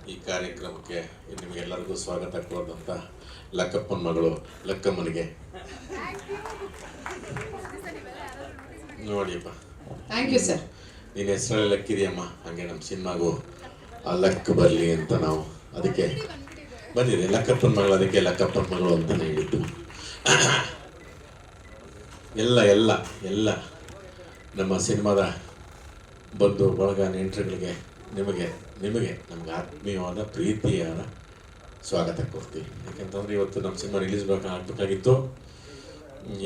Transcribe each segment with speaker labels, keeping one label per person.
Speaker 1: ಈ ಕಾರ್ಯಕ್ರಮಕ್ಕೆ ನಿಮಗೆಲ್ಲರಿಗೂ ಸ್ವಾಗತ ಕೊಡೋದಂತ ಲಕ್ಕಪ್ಪನ ಮಗಳು ಲಕ್ಕಮ್ಮನಿಗೆ ನೋಡಿಯಪ್ಪ.
Speaker 2: Thank you sir.
Speaker 1: ನಿನ್ನ ಹೆಸರಲ್ಲಿ ಲಕ್ಕಿದೆಯಮ್ಮ, ಹಾಗೆ ನಮ್ಮ ಸಿನಿಮಾಗೂ ಆ ಲಕ್ ಬರಲಿ ಅಂತ ನಾವು ಅದಕ್ಕೆ ಬಂದಿದೆ. ಲಕ್ಕಪ್ಪನ ಮಗಳು, ಅದಕ್ಕೆ ಲಕ್ಕಪ್ಪನ ಮಗಳು ಅಂತಲೇ ಹೇಳಿದ್ದು. ಎಲ್ಲ ಎಲ್ಲ ಎಲ್ಲ ನಮ್ಮ ಸಿನಿಮಾದ ಬಂಧು ಬಳಗ ನೆಂಟರುಗಳಿಗೆ ನಿಮಗೆ ನಮ್ಗೆ ಆತ್ಮೀಯವಾದ ಪ್ರೀತಿಯಾದ ಸ್ವಾಗತ ಕೊಡ್ತೀವಿ. ಯಾಕೆಂತಂದ್ರೆ ಇವತ್ತು ನಮ್ಮ ಸಿನಿಮಾ ರಿಲೀಸ್ ಆಗಬೇಕಾಗಿತ್ತು.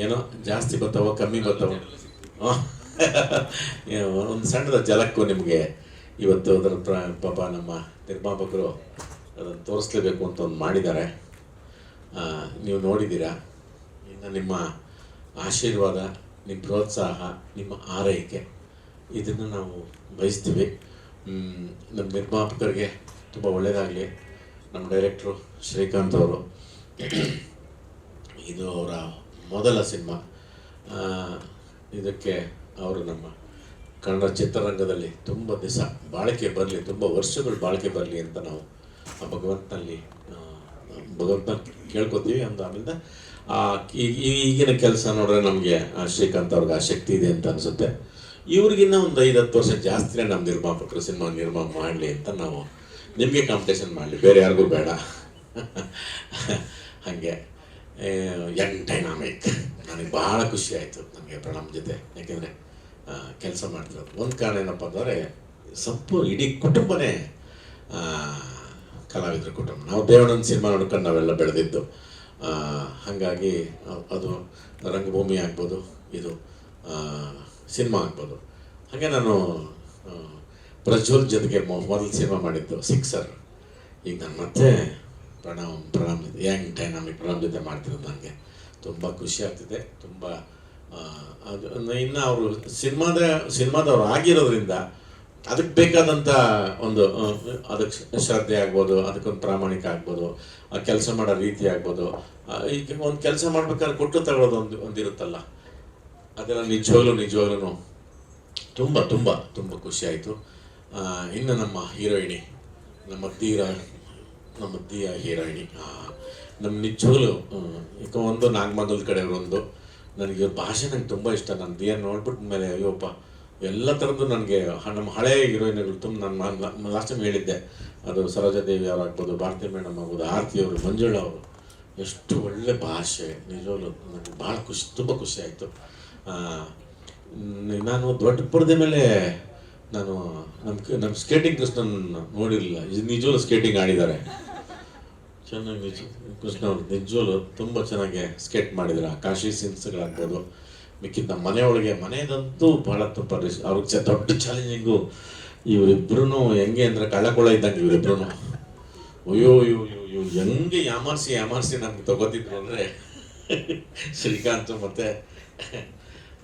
Speaker 1: ಏನೋ ಜಾಸ್ತಿ ಬರ್ತಾವ ಕಮ್ಮಿ ಬರ್ತಾವ, ಒಂದು ಸಣ್ಣದ ಜಲಕ್ಕೂ ನಿಮಗೆ ಇವತ್ತು ಅದರ ಪಾಪ ನಮ್ಮ ನಿರ್ಮಾಪಕರು ಅದನ್ನು ತೋರಿಸ್ಲೇಬೇಕು ಅಂತ ಒಂದು ಮಾಡಿದ್ದಾರೆ. ನೀವು ನೋಡಿದ್ದೀರಾ. ಇನ್ನು ನಿಮ್ಮ ಆಶೀರ್ವಾದ, ನಿಮ್ಮ ಪ್ರೋತ್ಸಾಹ, ನಿಮ್ಮ ಆರೈಕೆ ಇದನ್ನು ನಾವು ಬಯಸ್ತೀವಿ. ನಮ್ಮ ನಿರ್ಮಾಪಕರಿಗೆ ತುಂಬ ಒಳ್ಳೆಯದಾಗಲಿ. ನಮ್ಮ ಡೈರೆಕ್ಟ್ರು ಶ್ರೀಕಾಂತ್ ಅವರು, ಇದು ಅವರ ಮೊದಲ ಸಿನಿಮಾ. ಇದಕ್ಕೆ ಅವರು ನಮ್ಮ ಕನ್ನಡ ಚಿತ್ರರಂಗದಲ್ಲಿ ತುಂಬ ದಿವಸ ಬಾಳಿಕೆ ಬರಲಿ, ತುಂಬ ವರ್ಷಗಳು ಬಾಳಿಕೆ ಬರಲಿ ಅಂತ ನಾವು ಆ ಭಗವಂತನಲ್ಲಿ ಕೇಳ್ಕೊತೀವಿ. ಅಂತ ಆಮೇಲೆ ಈಗಿನ ಕೆಲಸ ನೋಡಿದ್ರೆ ನಮಗೆ ಶ್ರೀಕಾಂತ್ ಅವ್ರಿಗೆ ಆ ಶಕ್ತಿ ಇದೆ ಅಂತ ಅನಿಸುತ್ತೆ. ಇವ್ರಿಗಿನ್ನ ಒಂದು 5-10 ವರ್ಷ ಜಾಸ್ತಿನೇ ನಮ್ಮ ನಿರ್ಮಾಪಕರು ಸಿನಿಮಾ ನಿರ್ಮಾಣ ಮಾಡಲಿ ಅಂತ ನಾವು ನಿಮಗೆ ಕಾಂಪಿಟೇಷನ್ ಮಾಡಲಿ, ಬೇರೆ ಯಾರಿಗೂ ಬೇಡ. ಹಾಗೆ ಯಂಗ್ ಡೈನಾಮಿಕ್ ನನಗೆ ಭಾಳ ಖುಷಿ ಆಯಿತು ನನಗೆ ಪ್ರಣಮ್ ಜೊತೆ. ಯಾಕೆಂದರೆ ಕೆಲಸ ಮಾಡ್ತಿರೋದು ಒಂದು ಕಾರಣ ಏನಪ್ಪ ಅಂದರೆ ಇಡೀ ಕುಟುಂಬನೇ ಕಲಾವಿದರ ಕುಟುಂಬ. ನಾವು ದೇವಣ್ಣನ ಸಿನಿಮಾ ನೋಡ್ಕೊಂಡು ನಾವೆಲ್ಲ ಬೆಳೆದಿದ್ದು. ಹಾಗಾಗಿ ಅದು ರಂಗಭೂಮಿ ಆಗ್ಬೋದು, ಇದು ಸಿನಿಮಾ ಆಗ್ಬೋದು. ಹಾಗೆ ನಾನು ಪ್ರಜ್ವಲ್ ಜೊತೆಗೆ ಮೊದಲು ಸಿನಿಮಾ ಮಾಡಿದ್ದು ಸಿಕ್ಸರ್. ಈಗ ನಾನು ಮತ್ತೆ ಪ್ರಣಮ್ ಯಂಗ್ ಡೈನಾಮಿಕ್ ಪ್ರಣಮ್ ಜೊತೆ ಮಾಡ್ತಿರೋದು ನನಗೆ ತುಂಬ ಖುಷಿ ಆಗ್ತಿದೆ. ತುಂಬ ಅದು ಇನ್ನು ಅವರು ಸಿನಿಮಾದವ್ರು ಆಗಿರೋದ್ರಿಂದ ಅದಕ್ಕೆ ಬೇಕಾದಂಥ ಒಂದು ಅದಕ್ಕೆ ಶ್ರದ್ಧೆ ಆಗ್ಬೋದು, ಅದಕ್ಕೊಂದು ಪ್ರಾಮಾಣಿಕ ಆಗ್ಬೋದು, ಆ ಕೆಲಸ ಮಾಡೋ ರೀತಿ ಆಗ್ಬೋದು. ಈಗ ಒಂದು ಕೆಲಸ ಮಾಡ್ಬೇಕಾದ್ರೆ ಕೊಟ್ಟು ತಗೊಳ್ಳೋದು ಒಂದಿರುತ್ತಲ್ಲ, ಅದೆಲ್ಲ ನಿಜವಾಗ್ಲೂ ತುಂಬ ತುಂಬ ತುಂಬ ಖುಷಿ ಆಯಿತು. ಇನ್ನು ನಮ್ಮ ಹೀರೋಯಿನಿ, ನಮ್ಮ ದಿಯ ಹೀರೋಯಿನಿ, ನಮ್ಮ ನಿಜವಾಗ್ಲೂ ಈಗ ಒಂದು ನಾಗಮಂಗಲದ ಕಡೆಯವರೊಂದು. ನನಗೆ ಇವ್ರ ಭಾಷೆ ನಂಗೆ ತುಂಬ ಇಷ್ಟ. ನಾನು ದಿಯ ನೋಡ್ಬಿಟ್ಟ ಮೇಲೆ ಅಯ್ಯೋಪ್ಪ, ಎಲ್ಲ ಥರದ್ದು ನನಗೆ ನಮ್ಮ ಹಳೆಯ ಹೀರೋಯಿನ್ಗಳು ತುಂಬ. ನಾನು ಲಾಸ್ಟ್ ಟೈಮ್ ಹೇಳಿದ್ದೆ, ಅದು ಸರೋಜಾದೇವಿ ಅವರು ಆಗ್ಬೋದು, ಭಾರತಿ ಮೇಡಮ್ ಆಗ್ಬೋದು, ಆರತಿ ಅವರು, ಮಂಜುಳಾ ಅವರು, ಎಷ್ಟು ಒಳ್ಳೆ ಭಾಷೆ. ನಿಜವಾಗ್ಲೂ ನನಗೆ ಭಾಳ ತುಂಬ ಖುಷಿ ಆಯಿತು. ನಾನು ದೊಡ್ಡ ಪರದೆ ಮೇಲೆ ನಾನು ನಮ್ಮ ಸ್ಕೇಟಿಂಗ್ ಕೃಷ್ಣನ್ ನೋಡಿರಲಿಲ್ಲ. ನಿಜವೂ ಸ್ಕೇಟಿಂಗ್ ಆಡಿದ್ದಾರೆ ಚೆನ್ನಾಗಿ. ಕೃಷ್ಣ ಅವರು ನಿಜವೂ ತುಂಬ ಚೆನ್ನಾಗಿ ಸ್ಕೇಟ್ ಮಾಡಿದ್ದಾರೆ. ಕಾಶಿ ಸೀನ್ಸ್ಗಳಾಗ್ಬೋದು, ಮಿಕ್ಕಿದ ನಮ್ಮ ಮನೆಯದಂತೂ ಭಾಳ ತುಂಬ ಅವ್ರಿಗೆ ದೊಡ್ಡ ಚಾಲೆಂಜಿಂಗು. ಇವರಿಬ್ರು ಹೆಂಗೆ ಅಂದರೆ ಕಳ್ಳಕೊಳ್ಳ ಇದ್ದಂಗೆ ಇವರಿಬ್ರು. ಅಯ್ಯೋ ಹೆಂಗೆ ಯಾಮಾರಿಸಿ ನಮ್ಗೆ ತಗೋತಿದ್ರು ಅಂದರೆ ಶ್ರೀಕಾಂತ್ ಮತ್ತು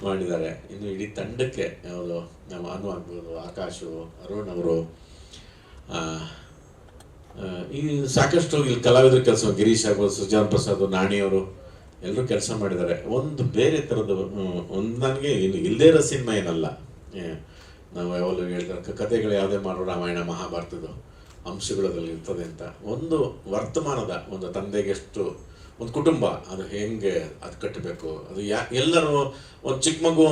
Speaker 1: ಮಾಡಿದ್ದಾರೆ. ಇನ್ನು ಇಡೀ ತಂಡಕ್ಕೆ ಯಾವುದು ನಮ್ಮ ಅನು ಆಗ್ಬೋದು, ಆಕಾಶು, ಅರುಣ್ ಅವರು, ಈ ಸಾಕಷ್ಟು ಇಲ್ಲಿ ಕಲಾವಿದ್ರ ಕೆಲಸ, ಗಿರೀಶ್ ಆಗ್ಬೋದು, ಸುಜಾನ್ ಪ್ರಸಾದ್, ನಾಣಿಯವರು ಎಲ್ಲರೂ ಕೆಲಸ ಮಾಡಿದ್ದಾರೆ. ಒಂದು ಬೇರೆ ಥರದ್ದು ಒಂದು ನನಗೆ ಇಲ್ಲದೇ ಇರೋ ಸಿನಿಮಾ ಏನಲ್ಲ. ನಾವು ಯಾವಾಗಲೂ ಹೇಳ್ತಾರೆ ಕಥೆಗಳು ಯಾವುದೇ ಮಾಡೋ ರಾಮಾಯಣ ಮಹಾಭಾರತದ ಅಂಶಗಳು ಅದರಲ್ಲಿ ಇರ್ತದೆ ಅಂತ. ಒಂದು ವರ್ತಮಾನದ ಒಂದು ತಂದೆಗೆಷ್ಟು ಒಂದು ಕುಟುಂಬ ಅದು ಹೆಂಗೆ ಅದು ಕಟ್ಟಬೇಕು, ಅದು ಎಲ್ಲರೂ ಒಂದು ಚಿಕ್ಕ ಮಗು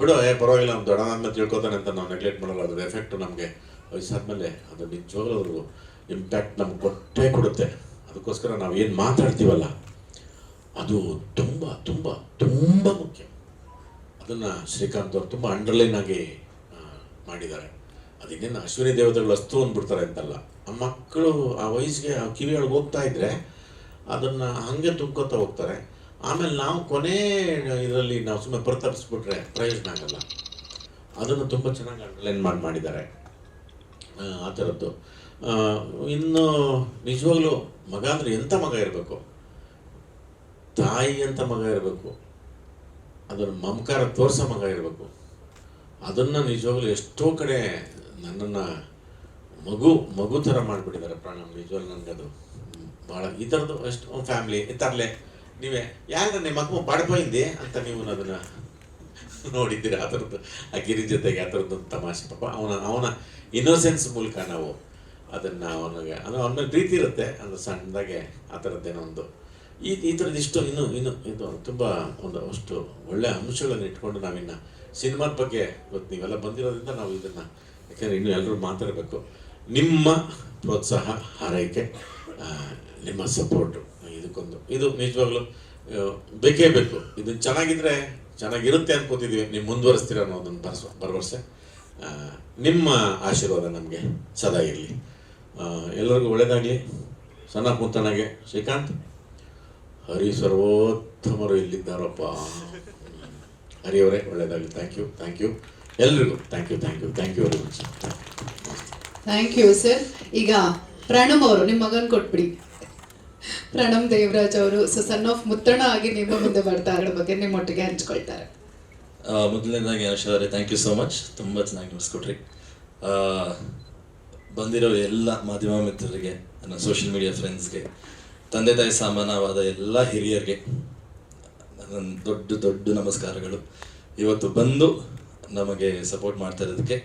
Speaker 1: ಬಿಡೋ ಪರವಾಗಿಲ್ಲ ನಮ್ಮ ದೊಡ್ಡದಾದ್ಮೇಲೆ ತಿಳ್ಕೊತಾನೆ ಅಂತ ನಾವು ನೆಗ್ಲೆಕ್ಟ್ ಮಾಡಲ್ಲ. ಅದ್ರ ಎಫೆಕ್ಟು ನಮಗೆ ವಯಸ್ಸಾದ್ಮೇಲೆ ಅದು ನಿಜವಾಗ್ಲೂ ಅವರು ಇಂಪ್ಯಾಕ್ಟ್ ನಮ್ಗೆ ಕೊಡುತ್ತೆ. ಅದಕ್ಕೋಸ್ಕರ ನಾವು ಏನು ಮಾತಾಡ್ತೀವಲ್ಲ ಅದು ತುಂಬ ತುಂಬ ತುಂಬ ಮುಖ್ಯ. ಅದನ್ನು ಶ್ರೀಕಾಂತ್ ಅವರು ತುಂಬ ಅಂಡರ್ಲೈನ್ ಆಗಿ ಮಾಡಿದ್ದಾರೆ. ಅದಿನ್ನೇನು ಅಶ್ವಿನಿ ದೇವತೆಗಳು ಅಸ್ತು ಅಂದ್ಬಿಡ್ತಾರೆ ಅಂತಲ್ಲ. ಆ ಮಕ್ಕಳು ಆ ವಯಸ್ಸಿಗೆ ಆ ಕಿವಿಯೊಳಗೆ ಹೋಗ್ತಾ ಇದ್ರೆ ಅದನ್ನು ಹಾಗೆ ತುಂಬ್ಕೊತಾ ಹೋಗ್ತಾರೆ. ಆಮೇಲೆ ನಾವು ಕೊನೆ ಇದರಲ್ಲಿ ನಾವು ಸುಮ್ಮನೆ ಪ್ರತಾಪಿಸ್ಬಿಟ್ರೆ ಪ್ರಯೋಜನ ಆಗಲ್ಲ. ಅದನ್ನು ತುಂಬ ಚೆನ್ನಾಗಿ ಅಂಡರ್ಲೈನ್ ಮಾಡಿದ್ದಾರೆ ಆ ಥರದ್ದು. ಇನ್ನು ನಿಜವಾಗ್ಲೂ ಮಗ ಅಂದರೆ ಎಂಥ ಮಗ ಇರಬೇಕು, ತಾಯಿ ಅಂತ ಮಗ ಇರಬೇಕು, ಅದನ್ನು ಮಮಕಾರ ತೋರಿಸೋ ಮಗ ಇರಬೇಕು. ಅದನ್ನು ನಿಜವಾಗ್ಲೂ ಎಷ್ಟೋ ಕಡೆ ನನ್ನನ್ನು ಮಗು ಥರ ಮಾಡಿಬಿಟ್ಟಿದ್ದಾರೆ ಪ್ರಣಮ್. ನಿಜವಾಗ್ಲೂ ನನಗದು ಭಾಳ ಈ ಥರದ್ದು ಎಷ್ಟು ಫ್ಯಾಮ್ಲಿ ತರಲೆ ನೀವೇ ಯಾರು ನಿಮ್ಮ ಮಗು ಬಡಪೈಂದೆ ಅಂತ ನೀವು ಅದನ್ನು ನೋಡಿದ್ದೀರ. ಆ ಥರದ್ದು ಆ ಗಿರಿ ಜೊತೆಗೆ ಆ ಥರದ್ದು ತಮಾಷೆ ಪಾಪ ಅವನ ಇನ್ನೋಸೆನ್ಸ್ ಮೂಲಕ ನಾವು ಅದನ್ನು ಅವನಿಗೆ ಅವನ ಮೇಲೆ ಪ್ರೀತಿ ಇರುತ್ತೆ, ಅದು ಸಣ್ಣದಾಗೆ ಆ ಥರದ್ದೇನೋ ಒಂದು ಈ ಥರದ್ದು ಇಷ್ಟು ಇನ್ನು ಇದು ತುಂಬ ಒಂದು ಅಷ್ಟು ಒಳ್ಳೆಯ ಅಂಶಗಳನ್ನು ಇಟ್ಕೊಂಡು ನಾವಿನ್ನು ಸಿನಿಮಾದ ಬಗ್ಗೆ ಇವತ್ತು ನೀವೆಲ್ಲ ಬಂದಿರೋದ್ರಿಂದ ನಾವು ಇದನ್ನು, ಯಾಕೆಂದರೆ ಇನ್ನೂ ಎಲ್ಲರೂ ಮಾತಾಡಬೇಕು. ನಿಮ್ಮ ಪ್ರೋತ್ಸಾಹ, ಹಾರೈಕೆ, ನಿಮ್ಮ ಸಪೋರ್ಟು ಇದು ನಿಜವಾಗ್ಲೂ ಬೇಕೇ ಬೇಕು. ಇದು ಚೆನ್ನಾಗಿದ್ದರೆ ಚೆನ್ನಾಗಿರುತ್ತೆ ಅನ್ಕೋತಿದ್ವಿ, ನೀವು ಮುಂದುವರಿಸ್ತೀರ ಅನ್ನೋದೊಂದು ಭರವಸೆ. ನಿಮ್ಮ ಆಶೀರ್ವಾದ ನಮಗೆ ಸದಾ ಇರಲಿ. ಎಲ್ಲರಿಗೂ ಒಳ್ಳೆಯದಾಗಲಿ. ಸಣ್ಣ ಪುತ್ತಣಗೆ ಶ್ರೀಕಾಂತ್, ಹರಿ ಸರ್ವೋತ್ತಮರು ಇಲ್ಲಿದ್ದಾರಪ್ಪ. ಹರಿಯವರೇ ಒಳ್ಳೆಯದಾಗಲಿ. ಥ್ಯಾಂಕ್ ಯು ಎಲ್ರಿಗೂ. Thank you very much.
Speaker 2: Thank you sir. ಈಗ ಪ್ರಣಮ್ ಅವರು ನಿಮ್ಮ ಮಗನ್ ಕೊಟ್ಬಿಡಿ. ಪ್ರಣಮ್ ದೇವರಾಜ್ ಅವರು ಸನ್ ಆಫ್ ಮುತ್ತಣ್ಣ ಆಗಿ ನಿಮ್ಮ ಮುಂದೆ ಬರ್ತಾರೆ, ಬಗ್ಗೆ ನಿಮ್ಮೊಟ್ಟಿಗೆ ಹಂಚ್ಕೊಳ್ತಾರೆ.
Speaker 3: ಮೊದಲನೇದಾಗಿ ಅನುಷಾ ಅವರೇ ಥ್ಯಾಂಕ್ ಯು ಸೋ ಮಚ್, ತುಂಬ ಚೆನ್ನಾಗಿ ನಡೆಸ್ಕೊಟ್ರಿ. ಬಂದಿರೋ ಎಲ್ಲ ಮಾಧ್ಯಮ ಮಿತ್ರರಿಗೆ, ನನ್ನ ಸೋಷಿಯಲ್ ಮೀಡಿಯಾ ಫ್ರೆಂಡ್ಸ್ಗೆ, ತಂದೆ ತಾಯಿ ಸಮಾನವಾದ ಎಲ್ಲ ಹಿರಿಯರಿಗೆ ನನ್ನ ದೊಡ್ಡ ನಮಸ್ಕಾರಗಳು. ಇವತ್ತು ಬಂದು ನಮಗೆ ಸಪೋರ್ಟ್ ಮಾಡ್ತಾ ಇರೋದಕ್ಕೆ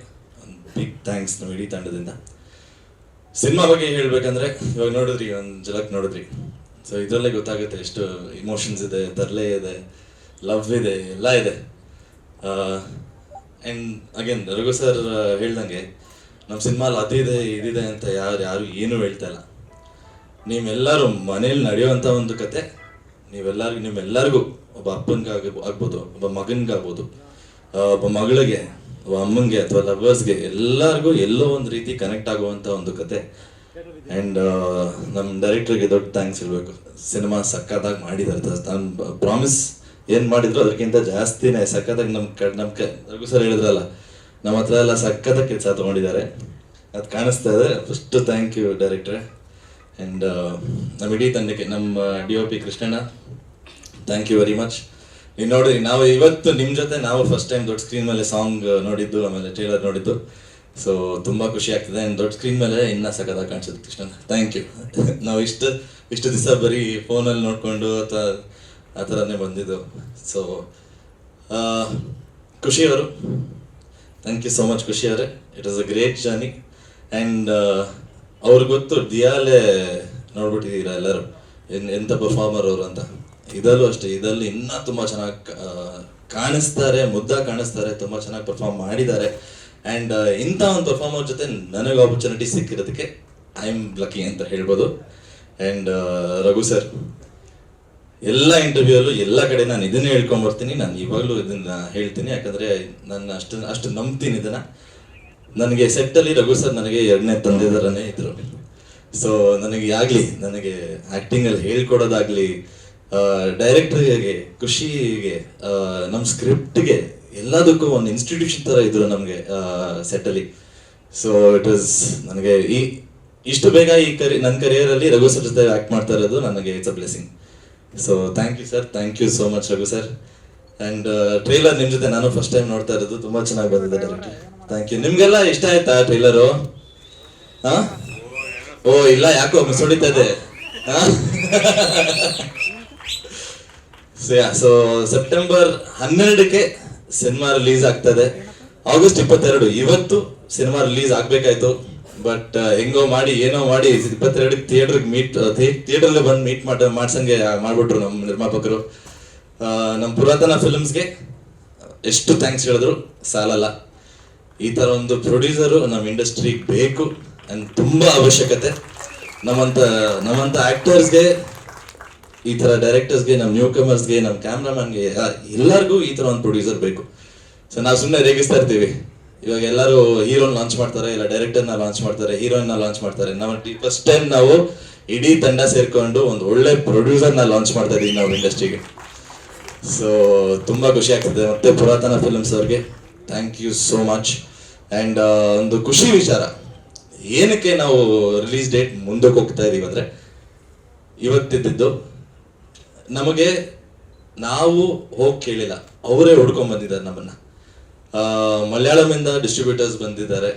Speaker 3: ಒಂದು ಬಿಗ್ ಥ್ಯಾಂಕ್ಸ್ ನಮ್ಮ ಇಡೀ ತಂಡದಿಂದ. ಸಿನಿಮಾ ಬಗ್ಗೆ ಹೇಳಬೇಕಂದ್ರೆ ಇವಾಗ ನೋಡಿದ್ರಿ, ಒಂದು ಝಲಕ್ ನೋಡಿದ್ರಿ. ಸೊ ಇದರಲ್ಲೇ ಗೊತ್ತಾಗುತ್ತೆ ಎಷ್ಟು ಇಮೋಷನ್ಸ್ ಇದೆ, ತರಲೆ ಇದೆ, ಲವ್ ಇದೆ, ಎಲ್ಲ ಇದೆ. ಆ್ಯಂಡ್ ಅಗೇನ್ ರಘು ಸರ್ ಹೇಳ್ದಂಗೆ ನಮ್ಮ ಸಿನಿಮಾಲಿ ಅದಿದೆ ಇದಿದೆ ಅಂತ ಯಾರು ಏನೂ ಹೇಳ್ತಾ ಇಲ್ಲ. ನೀವೆಲ್ಲರೂ ಮನೇಲಿ ನಡೆಯುವಂಥ ಒಂದು ಕತೆ ನಿಮ್ಮೆಲ್ಲರಿಗೂ ಒಬ್ಬ ಅಪ್ಪನಿಗಾಗ್ಬೋದು, ಒಬ್ಬ ಮಗನಿಗಾಗ್ಬೋದು, ಒಬ್ಬ ಮಗಳಿಗೆ, ಒಬ್ಬ ಅಮ್ಮನಿಗೆ ಅಥವಾ ಲವರ್ಸ್ಗೆ ಎಲ್ಲರಿಗೂ ಎಲ್ಲೋ ಒಂದು ರೀತಿ ಕನೆಕ್ಟ್ ಆಗುವಂಥ ಒಂದು ಕತೆ. ಆ್ಯಂಡ್ ನಮ್ಮ ಡೈರೆಕ್ಟ್ರಿಗೆ ದೊಡ್ಡ ಥ್ಯಾಂಕ್ಸ್ ಹೇಳಬೇಕು. ಸಿನಿಮಾ ಸಕ್ಕತ್ತಾಗಿ ಮಾಡಿದ್ದಾರೆ. ನಾನು ಪ್ರಾಮಿಸ್ ಏನು ಮಾಡಿದ್ರು ಅದಕ್ಕಿಂತ ಜಾಸ್ತಿನೇ ಸಕ್ಕತ್ತಾಗಿ ನಮ್ಮ ರಘು ಸರ್ ಹೇಳಿದ್ರಲ್ಲ, ನಮ್ಮ ಹತ್ರ ಎಲ್ಲ ಸಕ್ಕತ್ತಾಗಿ ಕೆಲಸ ತೊಗೊಂಡಿದ್ದಾರೆ, ಅದು ಕಾಣಿಸ್ತಾ ಇದೆ. ಫಸ್ಟು ಥ್ಯಾಂಕ್ ಯು ಡೈರೆಕ್ಟ್ರೆ. ಆ್ಯಂಡ್ ನಮ್ಮ ಇಡೀ ತಂಡಕ್ಕೆ, ನಮ್ಮ DOP ಕೃಷ್ಣಣ್ಣ, ಥ್ಯಾಂಕ್ ಯು ವೆರಿ ಮಚ್. ನೀವು ನೋಡಿರಿ, ನಾವು ಇವತ್ತು ನಿಮ್ಮ ಜೊತೆ ನಾವು ಫಸ್ಟ್ ಟೈಮ್ ದೊಡ್ಡ ಸ್ಕ್ರೀನ್ ಮೇಲೆ ಸಾಂಗ್ ನೋಡಿದ್ದು, ಆಮೇಲೆ ಟ್ರೇಲರ್ ನೋಡಿದ್ದು. ಸೊ ತುಂಬ ಖುಷಿ ಆಗ್ತದೆ. ಆ್ಯಂಡ್ ದೊಡ್ಡ ಸ್ಕ್ರೀನ್ ಮೇಲೆ ಇನ್ನೂ ಸಕ್ಕತ್ತಾಗಿ ಕಾಣಿಸುತ್ತೆ ಕೃಷ್ಣಣ್ಣ, ಥ್ಯಾಂಕ್ ಯು. ನಾವು ಇಷ್ಟು ದಿವಸ ಬರೀ ಫೋನಲ್ಲಿ ನೋಡಿಕೊಂಡು ಅಥವಾ ಆ ಥರನೇ ಬಂದಿದ್ದು. ಸೊ ಖುಷಿಯವರು, ಥ್ಯಾಂಕ್ ಯು ಸೋ ಮಚ್ ಖುಷಿಯವರೇ. It was a great journey. And ಅವ್ರಿಗೆ ಗೊತ್ತು, ದಿಯಾಲೆ ನೋಡ್ಬಿಟ್ಟಿದ್ದೀರಾ ಎಲ್ಲರೂ ಎಂಥ ಪರ್ಫಾರ್ಮರ್ ಅವರು ಅಂತ. ಇದರಲ್ಲೂ ಅಷ್ಟೇ, ಇದರಲ್ಲಿ ಇನ್ನೂ ತುಂಬ ಚೆನ್ನಾಗಿ ಕಾಣಿಸ್ತಾರೆ, ಮುದ್ದಾಗಿ ಕಾಣಿಸ್ತಾರೆ, ತುಂಬ ಚೆನ್ನಾಗಿ ಪರ್ಫಾರ್ಮ್ ಮಾಡಿದ್ದಾರೆ. ಆ್ಯಂಡ್ ಇಂಥ ಒಂದು ಪರ್ಫಾರ್ಮರ್ ಜೊತೆ ನನಗೆ ಆಪರ್ಚುನಿಟಿ ಸಿಕ್ಕಿರೋದಕ್ಕೆ ಐ ಆಮ್ ಲಕ್ಕಿ ಅಂತ ಹೇಳ್ಬೋದು. ಆ್ಯಂಡ್ ರಘು ಸರ್, ಎಲ್ಲ ಇಂಟರ್ವ್ಯೂಯಲ್ಲೂ ಎಲ್ಲ ಕಡೆ ನಾನು ಇದನ್ನೇ ಹೇಳ್ಕೊಂಬರ್ತೀನಿ, ನಾನು ಇವಾಗಲೂ ಇದನ್ನು ಹೇಳ್ತೀನಿ, ಯಾಕಂದರೆ ನಾನು ಅಷ್ಟು ನಂಬ್ತೀನಿ ಇದನ್ನು. ನನಗೆ ಸೆಟ್ಟಲ್ಲಿ ರಘು ಸರ್ ನನಗೆ 2ನೇ ತಂದೆದರನೇ ಇದ್ದರು. ಸೊ ನನಗೆ ಆ್ಯಕ್ಟಿಂಗಲ್ಲಿ ಹೇಳ್ಕೊಡೋದಾಗಲಿ, ಡೈರೆಕ್ಟ್ರಿಗೆ, ಖುಷಿಗೆ, ನಮ್ಮ ಸ್ಕ್ರಿಪ್ಟ್ಗೆ, ಎಲ್ಲದಕ್ಕೂ ಒಂದು ಇನ್ಸ್ಟಿಟ್ಯೂಷನ್ ಥರ ಇದ್ರು ನಮಗೆ ಸೆಟ್ಟಲ್ಲಿ. ಸೊ ಇಟ್ ವಾಸ್ ನನಗೆ ಇಷ್ಟು ಬೇಗ ನನ್ನ ಕರಿಯರಲ್ಲಿ ರಘು ಸರ್ ಜೊತೆ ಆ್ಯಕ್ಟ್ ಮಾಡ್ತಾ ಇರೋದು ನನಗೆ it's a blessing. So thank you sir, thank you so much Raghu sir. And trailer ನಿಮ್ಮ ಜೊತೆ ನಾನು ಫಸ್ಟ್ ಟೈಮ್ ನೋಡ್ತಾ ಇರೋದು, ತುಂಬ ಚೆನ್ನಾಗಿ ಬಂದಿದೆ ಡೈರೆಕ್ಟ್. Thank you. ನಿಮಗೆಲ್ಲ ಇಷ್ಟ ಆಯ್ತಾ ಟ್ರೈಲರು? ಹಾಂ, ಓ ಇಲ್ಲ, ಯಾಕೋ ಮಿಸ್ ಹೊಡಿತಾ ಇದೆ. ಸೊ ಸೆಪ್ಟೆಂಬರ್ 12ಕ್ಕೆ ಸಿನಿಮಾ ರಿಲೀಸ್ ಆಗ್ತದೆ. ಆಗಸ್ಟ್ 22 ಇವತ್ತು ಸಿನಿಮಾ ರಿಲೀಸ್ ಆಗ್ಬೇಕಾಯ್ತು, ಬಟ್ ಹೆಂಗೋ ಮಾಡಿ ಏನೋ ಮಾಡಿ 22 ಥಿಯೇಟರ್ಗೆ ಬಂದು ಮೀಟ್ ಮಾಡ್ಸಂಗೆ ಮಾಡ್ಬಿಟ್ರು ನಮ್ಮ ನಿರ್ಮಾಪಕರು. ನಮ್ಮ ಪುರಾತನ ಫಿಲ್ಮ್ಸ್ಗೆ ಎಷ್ಟು ಥ್ಯಾಂಕ್ಸ್ ಹೇಳಿದ್ರು ಸಾಲಲ್ಲ. ಈ ಥರ ಒಂದು ಪ್ರೊಡ್ಯೂಸರು ನಮ್ಮ ಇಂಡಸ್ಟ್ರಿಗೆ ಬೇಕು ಆ್ಯಂಡ್ ತುಂಬ ಅವಶ್ಯಕತೆ. ನಮ್ಮಂಥ ಆ್ಯಕ್ಟರ್ಸ್ಗೆ, ಈ ಥರ ಡೈರೆಕ್ಟರ್ಸ್ಗೆ, ನಮ್ಮ ನ್ಯೂ ಕಮರ್ಸ್ಗೆ, ನಮ್ಮ ಕ್ಯಾಮ್ರಾಮನ್ಗೆ, ಎಲ್ಲರಿಗೂ ಈ ಥರ ಒಂದು ಪ್ರೊಡ್ಯೂಸರ್ ಬೇಕು. ಸೊ ನಾವು ಸುಮ್ಮನೆ ರೇಗಿಸ್ತಾ ಇರ್ತೀವಿ. ಇವಾಗ ಎಲ್ಲರೂ ಹೀರೋನ ಲಾಂಚ್ ಮಾಡ್ತಾರೆ, ಇಲ್ಲ ಡೈರೆಕ್ಟರ್ನ ಲಾಂಚ್ ಮಾಡ್ತಾರೆ, ಹೀರೋಯಿನ್ನ ಲಾಂಚ್ ಮಾಡ್ತಾರೆ. ನಾವು ಫಸ್ಟ್ ಟೈಮ್ ನಾವು ಇಡೀ ತಂಡ ಸೇರಿಕೊಂಡು ಒಂದು ಒಳ್ಳೆ ಪ್ರೊಡ್ಯೂಸರ್ನ ಲಾಂಚ್ ಮಾಡ್ತಾ ಇದ್ದೀವಿ ನಾವು ಇಂಡಸ್ಟ್ರಿಗೆ. ಸೊ ತುಂಬ ಖುಷಿ ಆಗ್ತದೆ. ಮತ್ತೆ ಪುರಾತನ ಫಿಲ್ಮ್ಸ್ ಅವ್ರಿಗೆ thank you so much. And ಒಂದು ಖುಷಿ ವಿಚಾರ, ಏನಕ್ಕೆ ನಾವು ರಿಲೀಸ್ ಡೇಟ್ ಮುಂದಕ್ಕೆ ಹೋಗ್ತಾ ಇದೀವಿ ಅಂದರೆ, ಇವತ್ತಿದ್ದು ನಮಗೆ ನಾವು ಹೋಗಿ ಕೇಳಿಲ್ಲ, ಅವರೇ ಹುಡ್ಕೊಂಡ್ ಬಂದಿದ್ದಾರೆ ನಮ್ಮನ್ನ. ಮಲಯಾಳಮಿಂದ ಡಿಸ್ಟ್ರಿಬ್ಯೂಟರ್ಸ್ ಬಂದಿದ್ದಾರೆ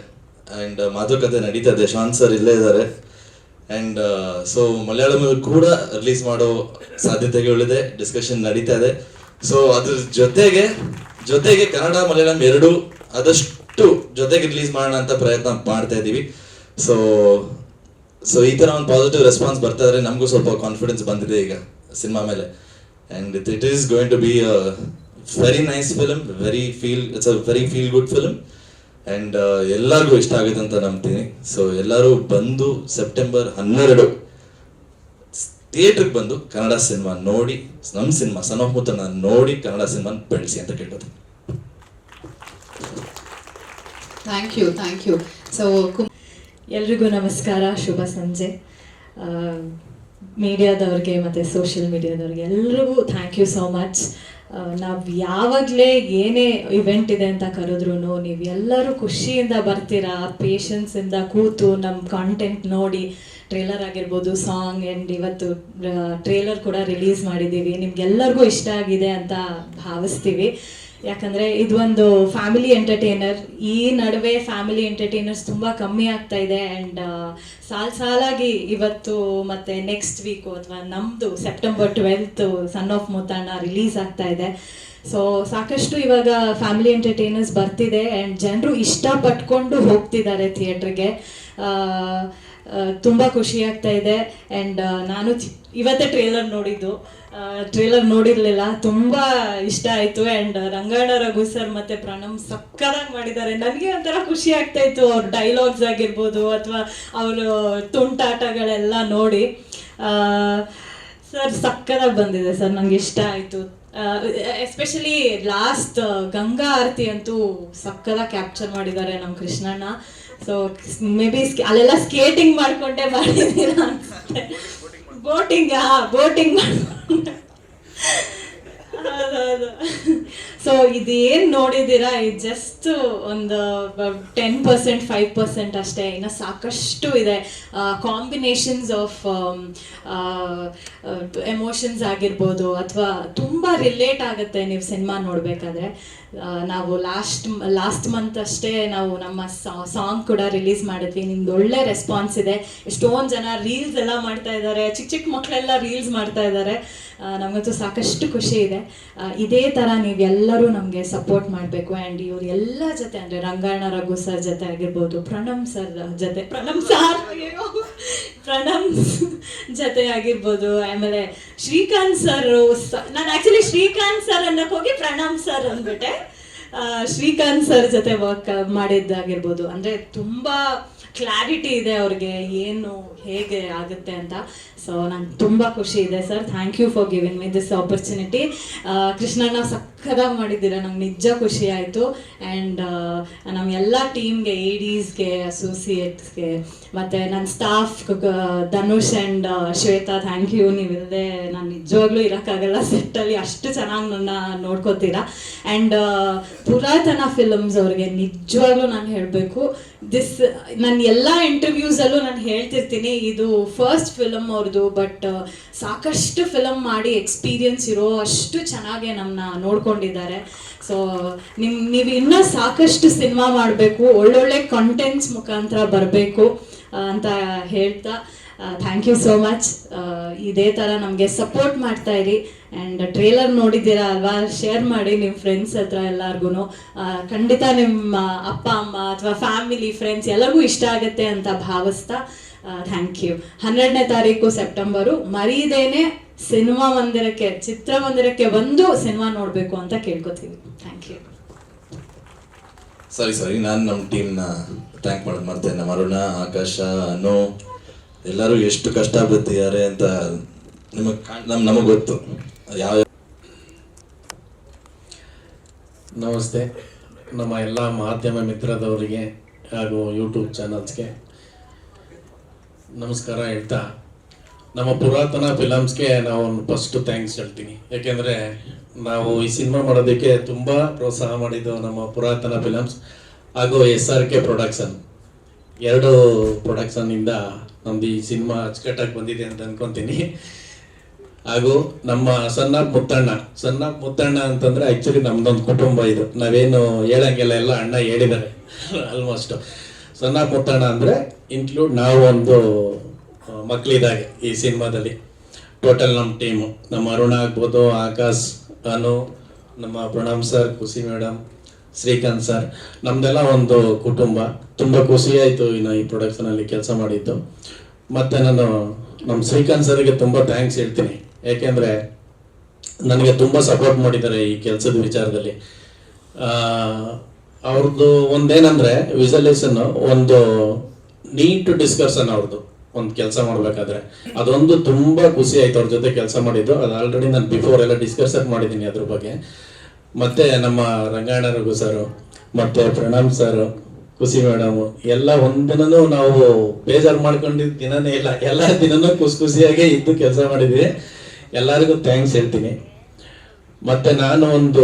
Speaker 3: ಆ್ಯಂಡ್ ಮಾತುಕತೆ ನಡೀತಾ ಇದೆ. ಶಾಂತ್ ಸರ್ ಇಲ್ಲೇ ಇದ್ದಾರೆ. ಆ್ಯಂಡ್ ಸೊ ಮಲಯಾಳಮಲ್ಲಿ ಕೂಡ ರಿಲೀಸ್ ಮಾಡೋ ಸಾಧ್ಯತೆಗಳಿದೆ, ಡಿಸ್ಕಷನ್ ನಡೀತಾ ಇದೆ. ಸೊ ಅದ್ರ ಜೊತೆಗೆ ಕನ್ನಡ ಮಲಯಾಳಂ ಎರಡೂ ಆದಷ್ಟು ಜೊತೆಗೆ ರಿಲೀಸ್ ಮಾಡೋಣ ಅಂತ ಪ್ರಯತ್ನ ಮಾಡ್ತಾ ಇದ್ದೀವಿ. ಸೊ ಸೊ ಈ ಥರ ಒಂದು ಪಾಸಿಟಿವ್ ರೆಸ್ಪಾನ್ಸ್ ಬರ್ತಾ ಇದ್ರೆ ನಮಗೂ ಸ್ವಲ್ಪ ಕಾನ್ಫಿಡೆನ್ಸ್ ಬಂದಿದೆ ಈಗ ಸಿನಿಮಾ ಮೇಲೆ. And it is going to be a very nice film, it's a very feel good film. And ಎಲ್ಲರಿಗೂ ಇಷ್ಟ ಆಗುತ್ತೆ ಅಂತ ನಂಬ್ತೀನಿ. ಸೊ ಎಲ್ಲರೂ ಬಂದು ಸೆಪ್ಟೆಂಬರ್ 12 ಥಿಯೇಟ್ರಿಗೆ ಬಂದು ಕನ್ನಡ ಸಿನಿಮಾ ನೋಡಿ, ನಮ್ಮ ಸಿನಿಮಾ ಸನ್ ಆಫ್ ಮುತ್ತಣ್ಣ ನೋಡಿ ಕನ್ನಡ ಸಿನಿಮಾ ಬೆಳೆಸಿ ಅಂತ ಕೇಳ್ಬೋದು.
Speaker 2: Thank you. ಸೊ
Speaker 4: ಎಲ್ರಿಗೂ ನಮಸ್ಕಾರ, ಶುಭ ಸಂಜೆ. ಮೀಡಿಯಾದವ್ರಿಗೆ ಮತ್ತು ಸೋಷಿಯಲ್ ಮೀಡಿಯಾದವ್ರಿಗೆ ಎಲ್ರಿಗೂ ಥ್ಯಾಂಕ್ ಯು ಸೋ ಮಚ್. ನಾವು ಯಾವಾಗಲೇ ಏನೇ ಇವೆಂಟ್ ಇದೆ ಅಂತ ಕರೆದ್ರೂ ನೀವು ಎಲ್ಲರೂ ಖುಷಿಯಿಂದ ಬರ್ತೀರಾ, ಪೇಷನ್ಸಿಂದ ಕೂತು ನಮ್ಮ ಕಾಂಟೆಂಟ್ ನೋಡಿ, ಟ್ರೇಲರ್ ಆಗಿರ್ಬೋದು, ಸಾಂಗ್, ಆ್ಯಂಡ್ ಇವತ್ತು ಟ್ರೇಲರ್ ಕೂಡ ರಿಲೀಸ್ ಮಾಡಿದ್ದೀವಿ. ನಿಮ್ಗೆಲ್ಲರಿಗೂ ಇಷ್ಟ ಆಗಿದೆ ಅಂತ ಭಾವಿಸ್ತೀವಿ. ಯಾಕಂದರೆ ಇದೊಂದು ಫ್ಯಾಮಿಲಿ ಎಂಟರ್ಟೈನರ್. ಈ ನಡುವೆ ಫ್ಯಾಮಿಲಿ ಎಂಟರ್ಟೈನರ್ಸ್ ತುಂಬ ಕಮ್ಮಿ ಆಗ್ತಾ ಇದೆ. ಆ್ಯಂಡ್ ಸಾಲಾಗಿ ಇವತ್ತು ಮತ್ತು ನೆಕ್ಸ್ಟ್ ವೀಕು ಅಥವಾ ನಮ್ಮದು September 12 son of Muttanna release ಆಗ್ತಾ ಇದೆ. ಸೊ ಸಾಕಷ್ಟು ಇವಾಗ ಫ್ಯಾಮಿಲಿ ಎಂಟರ್ಟೈನರ್ಸ್ ಬರ್ತಿದೆ ಆ್ಯಂಡ್ ಜನರು ಇಷ್ಟಪಟ್ಕೊಂಡು ಹೋಗ್ತಿದ್ದಾರೆ ಥಿಯೇಟ್ರಿಗೆ. ತುಂಬ ಖುಷಿ ಆಗ್ತಾ ಇದೆ. ಆ್ಯಂಡ್ ನಾನು ಇವತ್ತೇ ಟ್ರೇಲರ್ ನೋಡಿರಲಿಲ್ಲ, ತುಂಬ ಇಷ್ಟ ಆಯಿತು. ಆ್ಯಂಡ್ ರಂಗಾಯಣ ರಘು ಸರ್ ಮತ್ತು ಪ್ರಣಮ್ ಸಕ್ಕತ್ತಾಗಿ ಮಾಡಿದ್ದಾರೆ. ನನಗೆ ಒಂಥರ ಖುಷಿ ಆಗ್ತಾ ಇತ್ತು ಅವ್ರ ಡೈಲಾಗ್ಸ್ ಆಗಿರ್ಬೋದು ಅಥವಾ ಅವರು ತುಂಟಾಟಗಳೆಲ್ಲ ನೋಡಿ. ಸರ್ ಸಕ್ಕತ್ತಾಗಿ ಬಂದಿದೆ ಸರ್, ನನಗೆ ಇಷ್ಟ ಆಯಿತು. ಎಸ್ಪೆಷಲಿ ಲಾಸ್ಟ್ ಗಂಗಾ ಆರತಿ ಅಂತೂ ಸಕ್ಕತ್ತಾಗಿ ಕ್ಯಾಪ್ಚರ್ ಮಾಡಿದ್ದಾರೆ ನಮ್ಮ ಕೃಷ್ಣಣ್ಣ. ಸೊ ಮೇ ಬಿ ಅಲ್ಲೆಲ್ಲ ಸ್ಕೇಟಿಂಗ್ ಮಾಡ್ಕೊಂಡೇ ಮಾಡಿದ್ದೀರಾ ಅನ್ಸುತ್ತೆ. ಬೋಟಿಂಗ್ ಮಾಡ್ಕೊಂಡು ಹೌದೌದು. ಸೊ ಇದೇನು ನೋಡಿದ್ದೀರಾ ಇದು ಜಸ್ಟ್ ಒಂದು 10%, 5% ಅಷ್ಟೇ. ಇನ್ನು ಸಾಕಷ್ಟು ಇದೆ. ಕಾಂಬಿನೇಷನ್ಸ್ ಆಫ್ ಎಮೋಷನ್ಸ್ ಆಗಿರ್ಬೋದು ಅಥವಾ ತುಂಬ ರಿಲೇಟ್ ಆಗುತ್ತೆ ನೀವು ಸಿನಿಮಾ ನೋಡಬೇಕಾದ್ರೆ. ನಾವು ಲಾಸ್ಟ್ ಮಂತ್ ಅಷ್ಟೇ ನಾವು ನಮ್ಮ ಸಾಂಗ್ ಕೂಡ ರಿಲೀಸ್ ಮಾಡಿದ್ವಿ. ನಿಮ್ದು ಒಳ್ಳೆ ರೆಸ್ಪಾನ್ಸ್ ಇದೆ. ಎಷ್ಟೊಂದು ಜನ ರೀಲ್ಸ್ ಎಲ್ಲ ಮಾಡ್ತಾ ಇದ್ದಾರೆ, ಚಿಕ್ಕ ಮಕ್ಕಳೆಲ್ಲ ರೀಲ್ಸ್ ಮಾಡ್ತಾ ಇದ್ದಾರೆ. ನಮಗಂತೂ ಸಾಕಷ್ಟು ಖುಷಿ ಇದೆ. ಇದೇ ಥರ ನೀವೆಲ್ಲರೂ ನಮಗೆ ಸಪೋರ್ಟ್ ಮಾಡಬೇಕು. ಆ್ಯಂಡ್ ಇವ್ರು ಎಲ್ಲ ಜೊತೆ ಅಂದರೆ ರಂಗಾಯಣ ರಘು ಸರ್ ಜೊತೆ ಆಗಿರ್ಬೋದು, ಪ್ರಣಮ್ ಜೊತೆ ಆಗಿರ್ಬೋದು, ಆಮೇಲೆ ಶ್ರೀಕಾಂತ್ ಸರ್. ನಾನು ಆ್ಯಕ್ಚುಲಿ ಶ್ರೀಕಾಂತ್ ಸರ್ ಅನ್ನಕ್ಕೆ ಹೋಗಿ ಪ್ರಣಮ್ ಸರ್ ಅಂದ್ಬಿಟ್ಟೆ. ಶ್ರೀಕಾಂತ್ ಸರ್ ಜೊತೆ ವರ್ಕ್ ಮಾಡಿದ್ದಾಗಿರ್ಬೋದು. ಅಂದರೆ ತುಂಬ ಕ್ಲಾರಿಟಿ ಇದೆ ಅವ್ರಿಗೆ ಏನು ಹೇಗೆ ಆಗುತ್ತೆ ಅಂತ. ಸೊ ನಂಗೆ ತುಂಬ ಖುಷಿ ಇದೆ sir. Thank you for giving me this opportunity. ಕೃಷ್ಣಣ್ಣ ಸಕ್ಕದಾಗಿ ಮಾಡಿದ್ದೀರಾ, ನಂಗೆ ನಿಜ ಖುಷಿ ಆಯಿತು. ಆ್ಯಂಡ್ ನಮ್ಮ ಎಲ್ಲ ಟೀಮ್ಗೆ, ADsಗೆ, ಅಸೋಸಿಯೇಟ್ಸ್ಗೆ ಮತ್ತು ನನ್ನ staff Dhanush and Shweta, thank you. ನೀವಿಲ್ಲದೆ ನಾನು ನಿಜವಾಗ್ಲೂ ಇರೋಕ್ಕಾಗಲ್ಲ ಸೆಟ್ಟಲ್ಲಿ, ಅಷ್ಟು ಚೆನ್ನಾಗಿ ನನ್ನ ನೋಡ್ಕೋತೀರಾ. ಆ್ಯಂಡ್ ಪುರಾತನ ಫಿಲಮ್ಸ್ ಅವ್ರಿಗೆ ನಿಜವಾಗ್ಲೂ ನಾನು ಹೇಳಬೇಕು, ನನ್ನ ಎಲ್ಲ ಇಂಟರ್ವ್ಯೂಸಲ್ಲೂ ನಾನು ಹೇಳ್ತಿರ್ತೀನಿ, ಇದು ಫಸ್ಟ್ ಫಿಲಮ್ ಅವ್ರದ್ದು. ಬಟ್ ಸಾಕಷ್ಟು ಫಿಲಮ್ ಮಾಡಿ ಎಕ್ಸ್ಪೀರಿಯನ್ಸ್ ಇರೋ ಅಷ್ಟು ಚೆನ್ನಾಗೆ ನಮ್ಮನ್ನ ನೋಡ್ಕೊಂಡಿದ್ದಾರೆ. ಸೊ ನೀವು ಇನ್ನೂ ಸಾಕಷ್ಟು ಸಿನಿಮಾ ಮಾಡಬೇಕು, ಒಳ್ಳೊಳ್ಳೆ ಕಂಟೆಂಟ್ಸ್ ಮುಖಾಂತರ ಬರಬೇಕು ಅಂತ ಹೇಳ್ತಾ ಥ್ಯಾಂಕ್ ಯು ಸೋ ಮಚ್. ಇದೇ ಥರ ನಮಗೆ ಸಪೋರ್ಟ್ ಮಾಡ್ತಾ ಇರಿ. ಆ್ಯಂಡ್ ಟ್ರೇಲರ್ ನೋಡಿದ್ದೀರಾ ಅಲ್ವಾ, ಶೇರ್ ಮಾಡಿ ನಿಮ್ಮ ಫ್ರೆಂಡ್ಸ್ ಹತ್ರ ಎಲ್ಲರಿಗೂ. ಖಂಡಿತ ನಿಮ್ಮ ಅಪ್ಪ ಅಮ್ಮ ಅಥವಾ ಫ್ಯಾಮಿಲಿ, ಫ್ರೆಂಡ್ಸ್ ಎಲ್ಲರಿಗೂ ಇಷ್ಟ ಆಗುತ್ತೆ ಅಂತ ಭಾವಿಸ್ತಾ ಥ್ಯಾಂಕ್ ಯು. 12ನೇ ತಾರೀಕು ಸೆಪ್ಟೆಂಬರು ಮರೀದೇನೆ ಚಿತ್ರಮಂದಿರಕ್ಕೆ ಬಂದು ಸಿನಿಮಾ ನೋಡಬೇಕು ಅಂತ ಕೇಳ್ಕೊತೀವಿ. Thank you.
Speaker 3: ಸಾರಿ, ನಾನು ನಮ್ಮ ಟೀಮ್ನ ಥ್ಯಾಂಕ್ ಮಾಡೋದು ಮಾಡ್ತೇನೆ. ನಮ್ಮ ಅರುಣ, ಆಕಾಶ, ಅನು ಎಲ್ಲರೂ ಎಷ್ಟು ಕಷ್ಟ ಬಿಟ್ಟಿದ್ದಾರೆ ಅಂತ ನಮಗೆ ಗೊತ್ತು. ಯಾವ
Speaker 5: ನಮಸ್ತೆ ನಮ್ಮ ಎಲ್ಲ ಮಾಧ್ಯಮ ಮಿತ್ರದವರಿಗೆ ಹಾಗೂ ಯೂಟ್ಯೂಬ್ ಚಾನಲ್ಸ್ಗೆ ನಮಸ್ಕಾರ ಹೇಳ್ತಾ, ನಮ್ಮ ಪುರಾತನ ಫಿಲಮ್ಸ್ಗೆ ನಾವು ಫಸ್ಟ್ ಥ್ಯಾಂಕ್ಸ್ ಹೇಳ್ತೀನಿ. ಯಾಕೆಂದರೆ ನಾವು ಈ ಸಿನಿಮಾ ಮಾಡೋದಕ್ಕೆ ತುಂಬ ಪ್ರೋತ್ಸಾಹ ಮಾಡಿದ್ದು ನಮ್ಮ ಪುರಾತನ ಫಿಲಮ್ಸ್ ಹಾಗೂ SRK ಪ್ರೊಡಕ್ಷನ್. 2 ಪ್ರೊಡಕ್ಷನ್ನಿಂದ ನಮ್ದು ಈ ಸಿನಿಮಾ ಅಚ್ಚುಕಟ್ಟಾಗಿ ಬಂದಿದೆ ಅಂತ ಅನ್ಕೊತೀನಿ. ಹಾಗೂ ನಮ್ಮ ಸನ್ ಆಫ್ ಮುತ್ತಣ್ಣ ಅಂತಂದರೆ ಆ್ಯಕ್ಚುಲಿ ನಮ್ದೊಂದು ಕುಟುಂಬ ಇದು. ನಾವೇನು ಹೇಳಂಗೆಲ್ಲ ಎಲ್ಲ ಅಣ್ಣ ಹೇಳಿದ್ದಾರೆ ಆಲ್ಮೋಸ್ಟು. ಸನ್ ಆಫ್ ಮುತ್ತಣ್ಣ ಅಂದರೆ ಇನ್ಕ್ಲೂಡ್ ನಾವು ಒಂದು ಮಕ್ಕಳಿದ್ದಾಗೆ ಈ ಸಿನಿಮಾದಲ್ಲಿ. ಟೋಟಲ್ ನಮ್ಮ ಟೀಮು, ನಮ್ಮ ಅರುಣ ಆಗ್ಬೋದು, ಆಕಾಶ್, ಅನು, ನಮ್ಮ ಪ್ರಣಮ್ ಸರ್, ಖುಷಿ ಮೇಡಮ್, ಶ್ರೀಕಾಂತ್ ಸರ್, ನಮ್ದೆಲ್ಲ ಒಂದು ಕುಟುಂಬ. ತುಂಬ ಖುಷಿಯಾಯಿತು ಇನ್ನು ಈ ಪ್ರೊಡಕ್ಷನಲ್ಲಿ ಕೆಲಸ ಮಾಡಿದ್ದು. ಮತ್ತು ನಾನು ನಮ್ಮ ಶ್ರೀಕಾಂತ್ ಸರ್ಗೆ ತುಂಬ ಥ್ಯಾಂಕ್ಸ್ ಹೇಳ್ತೀನಿ. ಯಾಕೆಂದರೆ ನನಗೆ ತುಂಬ ಸಪೋರ್ಟ್ ಮಾಡಿದ್ದಾರೆ ಈ ಕೆಲಸದ ವಿಚಾರದಲ್ಲಿ. ಅವ್ರದ್ದು ಒಂದೇನಂದರೆ ವಿಜುವಲೈಸನ್, ಒಂದು ನೀಟ್ ಡಿಸ್ಕಷನ್ ಅವ್ರದ್ದು ಒಂದು ಕೆಲಸ ಮಾಡಬೇಕಾದ್ರೆ ಅದೊಂದು ತುಂಬ ಖುಷಿ ಆಯ್ತು ಅವ್ರ ಜೊತೆ ಕೆಲಸ ಮಾಡಿದ್ದು. ಅದು ಆಲ್ರೆಡಿ ನಾನು ಬಿಫೋರ್ ಎಲ್ಲ ಡಿಸ್ಕಷನ್ ಮಾಡಿದ್ದೀನಿ ಅದ್ರ ಬಗ್ಗೆ. ಮತ್ತು ನಮ್ಮ ರಂಗಾಯಣ ರಘು ಸರು ಮತ್ತು ಪ್ರಣಾಮ್ ಸರ್, ಖುಷಿ ಮೇಡಮ್ ಎಲ್ಲ ಒಂದಿನೂ ನಾವು ಬೇಜಾರು ಮಾಡ್ಕೊಂಡಿದ್ದ ದಿನನೇ ಇಲ್ಲ. ಎಲ್ಲ ದಿನನೂ ಖುಷಿಯಾಗೇ ಇದ್ದು ಕೆಲಸ ಮಾಡಿದ್ವಿ. ಎಲ್ಲರಿಗೂ ಥ್ಯಾಂಕ್ಸ್ ಹೇಳ್ತೀನಿ. ಮತ್ತು ನಾನು ಒಂದು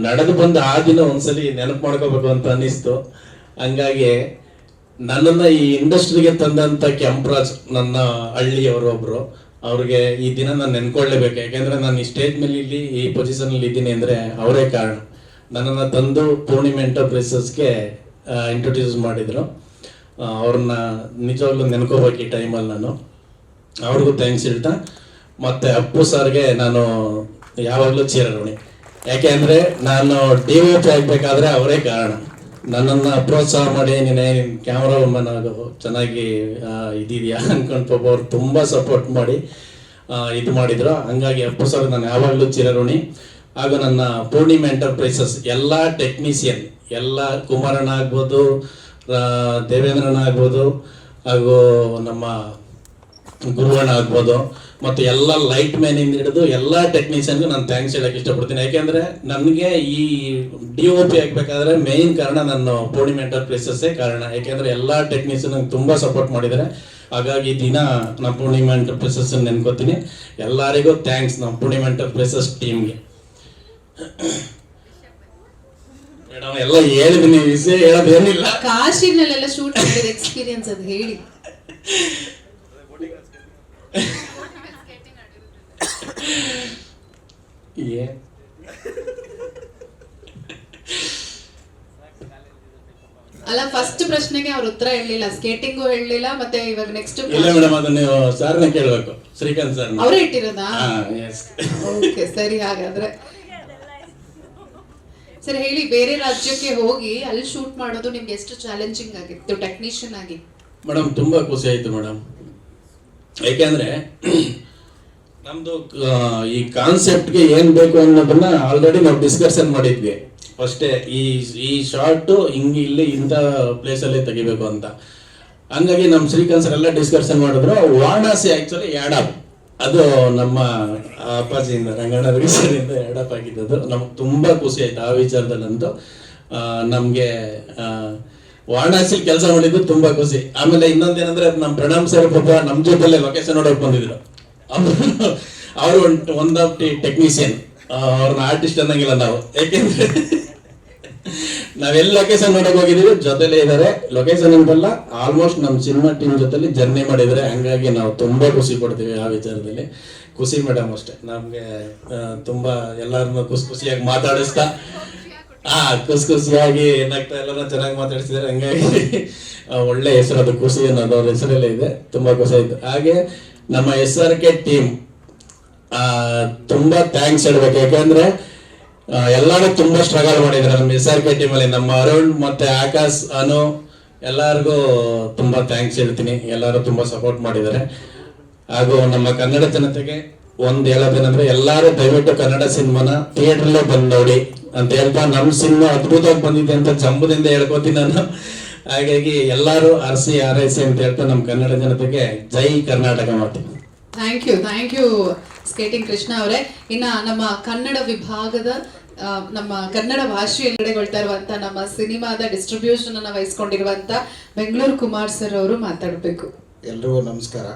Speaker 5: ನಡೆದು ಬಂದ ಆ ದಿನ ಒಂದ್ಸಲಿ ನೆನಪು ಮಾಡ್ಕೋಬೇಕು ಅಂತ ಅನ್ನಿಸ್ತು. ಹಂಗಾಗಿ ನನ್ನನ್ನು ಈ ಇಂಡಸ್ಟ್ರಿಗೆ ತಂದಂಥ ಕೆಂಪರಾಜ್, ನನ್ನ ಹಳ್ಳಿಯವರು ಒಬ್ಬರು, ಅವ್ರಿಗೆ ಈ ದಿನ ನಾನು ನೆನ್ಕೊಳ್ಳೇಬೇಕು. ಯಾಕೆಂದರೆ ನಾನು ಈ ಸ್ಟೇಜ್ ಮೇಲೆ ಇಲ್ಲಿ ಈ ಪೊಸಿಷನಲ್ಲಿ ಇದ್ದೀನಿ ಅಂದರೆ ಅವರೇ ಕಾರಣ. ನನ್ನನ್ನು ತಂದು ಪೂರ್ಣಿಮೆ ಎಂಟರ್ಪ್ರೈಸಸ್ಗೆ ಇಂಟ್ರೊಡ್ಯೂಸ್ ಮಾಡಿದರು. ಅವ್ರನ್ನ ನಿಜವಾಗ್ಲೂ ನೆನ್ಕೋಬೇಕು ಈ ಟೈಮಲ್ಲಿ ನಾನು. ಅವ್ರಿಗೂ ಥ್ಯಾಂಕ್ಸ್ ಹೇಳ್ತಾ, ಮತ್ತು ಅಪ್ಪು ಸರ್ಗೆ ನಾನು ಯಾವಾಗಲೂ ಚಿರಋಣಿ. ಯಾಕೆ ಅಂದರೆ ನಾನು DOP ಆಗಬೇಕಾದ್ರೆ ಅವರೇ ಕಾರಣ. ನನ್ನನ್ನು ಪ್ರೋತ್ಸಾಹ ಮಾಡಿ ನೀನು ಕ್ಯಾಮ್ರಾ ವುಮನ್ ಆಗೋ ಚೆನ್ನಾಗಿ ಇದಿದೆಯಾ ಅಂದ್ಕೊಂಡು ಪಾಪ ಅವ್ರು ತುಂಬ ಸಪೋರ್ಟ್ ಮಾಡಿ ಇದು ಮಾಡಿದ್ರು. ಹಂಗಾಗಿ ಅಪ್ಪು ಸರ್ ನಾನು ಯಾವಾಗಲೂ ಚಿರಋಣಿ. ಹಾಗೂ ನನ್ನ ಪೂರ್ಣಿಮೆ ಎಂಟರ್ಪ್ರೈಸಸ್ ಎಲ್ಲ ಟೆಕ್ನಿಷಿಯನ್, ಎಲ್ಲ ಕುಮಾರಣ್ಣ ಆಗ್ಬೋದು, ದೇವೇಂದ್ರಣ್ಣ ಆಗ್ಬೋದು, ಹಾಗೂ ನಮ್ಮ ಗುರುವಣ್ಣ ಆಗ್ಬೋದು, ಮತ್ತು ಎಲ್ಲ ಲೈಟ್ ಮ್ಯಾನಿಂದ ಹಿಡಿದು ಎಲ್ಲ ಟೆಕ್ನಿಷಿಯನ್ಗೂ ನಾನು ಥ್ಯಾಂಕ್ಸ್ ಹೇಳಕ್ಕೆ ಇಷ್ಟಪಡ್ತೀನಿ. ಯಾಕೆಂದರೆ ನನಗೆ ಈ DOP ಆಗಬೇಕಾದ್ರೆ ಮೇಯ್ನ್ ಕಾರಣ ನನ್ನ ಪೂರ್ಣಿಮೆ ಎಂಟರ್ಪ್ರೈಸಸ್ಸೇ ಕಾರಣ. ಯಾಕೆಂದರೆ ಎಲ್ಲ ಟೆಕ್ನಿಷಿಯನ್ ನಂಗೆ ತುಂಬ ಸಪೋರ್ಟ್ ಮಾಡಿದ್ದಾರೆ. ಹಾಗಾಗಿ ಈ ದಿನ ನಮ್ಮ ಪೂರ್ಣಿಮೆ ಎಂಟರ್ಪ್ರೈಸಸ್ ನೆನ್ಕೋತೀನಿ. ಎಲ್ಲರಿಗೂ ಥ್ಯಾಂಕ್ಸ್ ನಮ್ಮ ಪೂರ್ಣಿಮೆ ಎಂಟರ್ಪ್ರೈಸಸ್ ಟೀಮ್ಗೆ. ಮೇಡಮ್ ಎಲ್ಲ ಹೇಳಿದ್ದೀನಿ, ವಿಷಯ ಹೇಳೋದೇನಿಲ್ಲ.
Speaker 2: ಕಾಶಿನಲ್ಲೆಲ್ಲ ಶೂಟ್ ಮಾಡಿದ ಎಕ್ಸ್ಪೀರಿಯನ್ಸ್ ಅದು ಹೇಳಿ. ಅಲ್ಲ, ಫಸ್ಟ್ ಪ್ರಶ್ನೆಗೆ ಅವ್ರ ಉತ್ತರ ಹೇಳಲಿಲ್ಲ, ಸ್ಕೇಟಿಂಗು ಹೇಳಲಿಲ್ಲ, ಮತ್ತೆ ಇವಾಗ ನೆಕ್ಸ್ಟ್
Speaker 5: ಇಲ್ಲ ಮೇಡಮ್, ಅದನ್ನ ನೀವು ಸರ್ನ ಕೇಳಬೇಕು, ಶ್ರೀಕಾಂತ್ ಸರ್.
Speaker 2: ಅವರೇ ಇಟ್ಟಿರೋದಾ?
Speaker 5: ಎಸ್.
Speaker 2: ಓಕೆ, ಸರಿ. ಹಾಗಾದ್ರೆ ಸರ್ ಹೇಳಿ, ಬೇರೆ ರಾಜ್ಯಕ್ಕೆ ಹೋಗಿ ಅಲ್ಲಿ ಶೂಟ್ ಮಾಡೋದು ನಿಮ್ಗೆ ಎಷ್ಟು ಚಾಲೆಂಜಿಂಗ್ ಆಗಿತ್ತು ಟೆಕ್ನಿಷಿಯನ್ ಆಗಿ?
Speaker 5: ಮೇಡಮ್ ತುಂಬಾ ಖುಷಿ ಆಯ್ತು ಮೇಡಮ್. ಯಾಕೆಂದ್ರೆ ನಮ್ದು ಈ ಕಾನ್ಸೆಪ್ಟ್ಗೆ ಏನ್ ಬೇಕು ಅನ್ನೋದನ್ನ ಆಲ್ರೆಡಿ ನಾವು ಡಿಸ್ಕಷನ್ ಮಾಡಿದ್ವಿ ಫಸ್ಟೇ. ಈ ಶಾರ್ಟ್ ಹಿಂಗೆ ಇಲ್ಲಿ ಇಂಥ ಪ್ಲೇಸಲ್ಲೇ ತೆಗಿಬೇಕು ಅಂತ. ಹಂಗಾಗಿ ನಮ್ಮ ಶ್ರೀಕಾಂತ್ ಸರ್ ಎಲ್ಲ ಡಿಸ್ಕಷನ್ ಮಾಡಿದ್ರು. ವಾರಣಾಸಿ ಆಕ್ಚುಲಿ ಯಾಡಪ್, ಅದು ನಮ್ಮ ಅಪ್ಪಾಜಿಯಿಂದ ರಂಗಣ್ಣರಿಗೆ ಸರಿಂದ ಯಾಡಪ್ ಆಗಿದ್ದದು. ನಮ್ಗೆ ತುಂಬಾ ಖುಷಿ ಆಯ್ತು ಆ ವಿಚಾರದಲ್ಲಂತೂ. ನಮ್ಗೆ ವಾರಣಾಸಿಲಿ ಕೆಲಸ ಮಾಡಿದ್ದು ತುಂಬಾ ಖುಷಿ. ಆಮೇಲೆ ಇನ್ನೊಂದೇನಂದ್ರೆ ನಮ್ಮ ಪ್ರಣಾಮ್ ಸರ್ ಪಾಪ ನಮ್ಮ ಜೊತೆಲೆ ಲೊಕೇಶನ್ ನೋಡಕ್ ಬಂದಿದ್ರು. ಅವರು ಒನ್ ಆಫ್ ದಿ ಟೆಕ್ನಿಷಿಯನ್, ಅವ್ರನ್ನ ಆರ್ಟಿಸ್ಟ್ ಅನ್ನಂಗಿಲ್ಲ ನಾವು. ಯಾಕೆಂದ್ರೆ ನಾವೆಲ್ಲ ಲೊಕೇಶನ್ ನೋಡಕ್ ಹೋಗಿದೀವಿ, ಜೊತೆಲೇ ಇದ್ದಾರೆ. ಲೊಕೇಶನ್ ಅಂತಲ್ಲ, ಆಲ್ಮೋಸ್ಟ್ ನಮ್ಮ ಸಿನಿಮಾ ಟೀಮ್ ಜೊತೆಲಿ ಜರ್ನಿ ಮಾಡಿದ್ರೆ. ಹಂಗಾಗಿ ನಾವು ತುಂಬಾ ಖುಷಿ ಪಡ್ತೀವಿ ಆ ವಿಚಾರದಲ್ಲಿ. ಖುಷಿ ಮೇಡಮ್ ಅಷ್ಟೇ ನಮ್ಗೆ ತುಂಬಾ ಎಲ್ಲರನ್ನು ಖುಷಿಯಾಗಿ ಮಾತಾಡಿಸ್ತಾ ಖುಷಿಯಾಗಿ ಏನಾಗ್ತಾ ಎಲ್ಲರೂ ಚೆನ್ನಾಗಿ ಮಾತಾಡಿಸಿದ್ದಾರೆ. ಹಂಗಾಗಿ ಒಳ್ಳೆ ಹೆಸರು, ಅದು ಖುಷಿ ಅನ್ನೋದು ಅವ್ರ ಹೆಸರಲ್ಲೇ ಇದೆ. ತುಂಬಾ ಖುಷಿ ಆಯ್ತು. ಹಾಗೆ ನಮ್ಮ SRK ಟೀಮ್ ತುಂಬಾ ಥ್ಯಾಂಕ್ಸ್ ಹೇಳ್ಬೇಕು. ಯಾಕಂದ್ರೆ ಎಲ್ಲರೂ ತುಂಬಾ ಸ್ಟ್ರಗಲ್ ಮಾಡಿದ್ದಾರೆ ನಮ್ಮ SRK ಟೀಮಲ್ಲಿ. ನಮ್ಮ ಅರುಣ್ ಮತ್ತೆ ಆಕಾಶ್, ಅನು ಎಲ್ಲರಿಗೂ ತುಂಬಾ ಥ್ಯಾಂಕ್ಸ್ ಹೇಳ್ತೀನಿ. ಎಲ್ಲರೂ ತುಂಬಾ ಸಪೋರ್ಟ್ ಮಾಡಿದ್ದಾರೆ. ಹಾಗೂ ನಮ್ಮ ಕನ್ನಡ ಜನತೆಗೆ ಒಂದ್ ಹೇಳೋದೇನಂದ್ರೆ, ಎಲ್ಲರೂ ದಯವಿಟ್ಟು ಕನ್ನಡ ಸಿನಿಮಾನ ಥಿಯೇಟರ್ಲೇ ಬಂದು ನೋಡಿ ಅಂತ ಹೇಳ್ತಾ, ನಮ್ಮ ಸಿನಿಮಾ ಅದ್ಭುತವಾಗಿ ಬಂದಿದೆ ಅಂತ ಜಂಬದಿಂದ ಹೇಳ್ಕೊತೀನಿ ನಾನು. ಹಾಗಾಗಿ ಎಲ್ಲರೂ RC ಅಂತ ಹೇಳ್ತಾ ನಮ್ಮ ಕನ್ನಡ ಜನತೆಗೆ ಜೈ ಕರ್ನಾಟಕ ಮಾಡ್ತೀನಿ.
Speaker 2: ಥ್ಯಾಂಕ್ ಯು ಸ್ಕೇಟಿಂಗ್ ಕೃಷ್ಣ ಅವರೇ. ಇನ್ನ ನಮ್ಮ ಕನ್ನಡ ವಿಭಾಗದ ನಮ್ಮ ಕನ್ನಡ ಭಾಷೆಯಲ್ಲಿಗೊಳ್ತಾ ಇರುವಂತ ನಮ್ಮ ಸಿನಿಮಾದ ಡಿಸ್ಟ್ರಿಬ್ಯೂಷನ್ ಅನ್ನ ವಹಿಸ್ಕೊಂಡಿರುವಂತ ಬೆಂಗಳೂರು ಕುಮಾರ್ ಸರ್ ಅವರು ಮಾತಾಡಬೇಕು.
Speaker 6: ಎಲ್ರಿಗೂ ನಮಸ್ಕಾರ.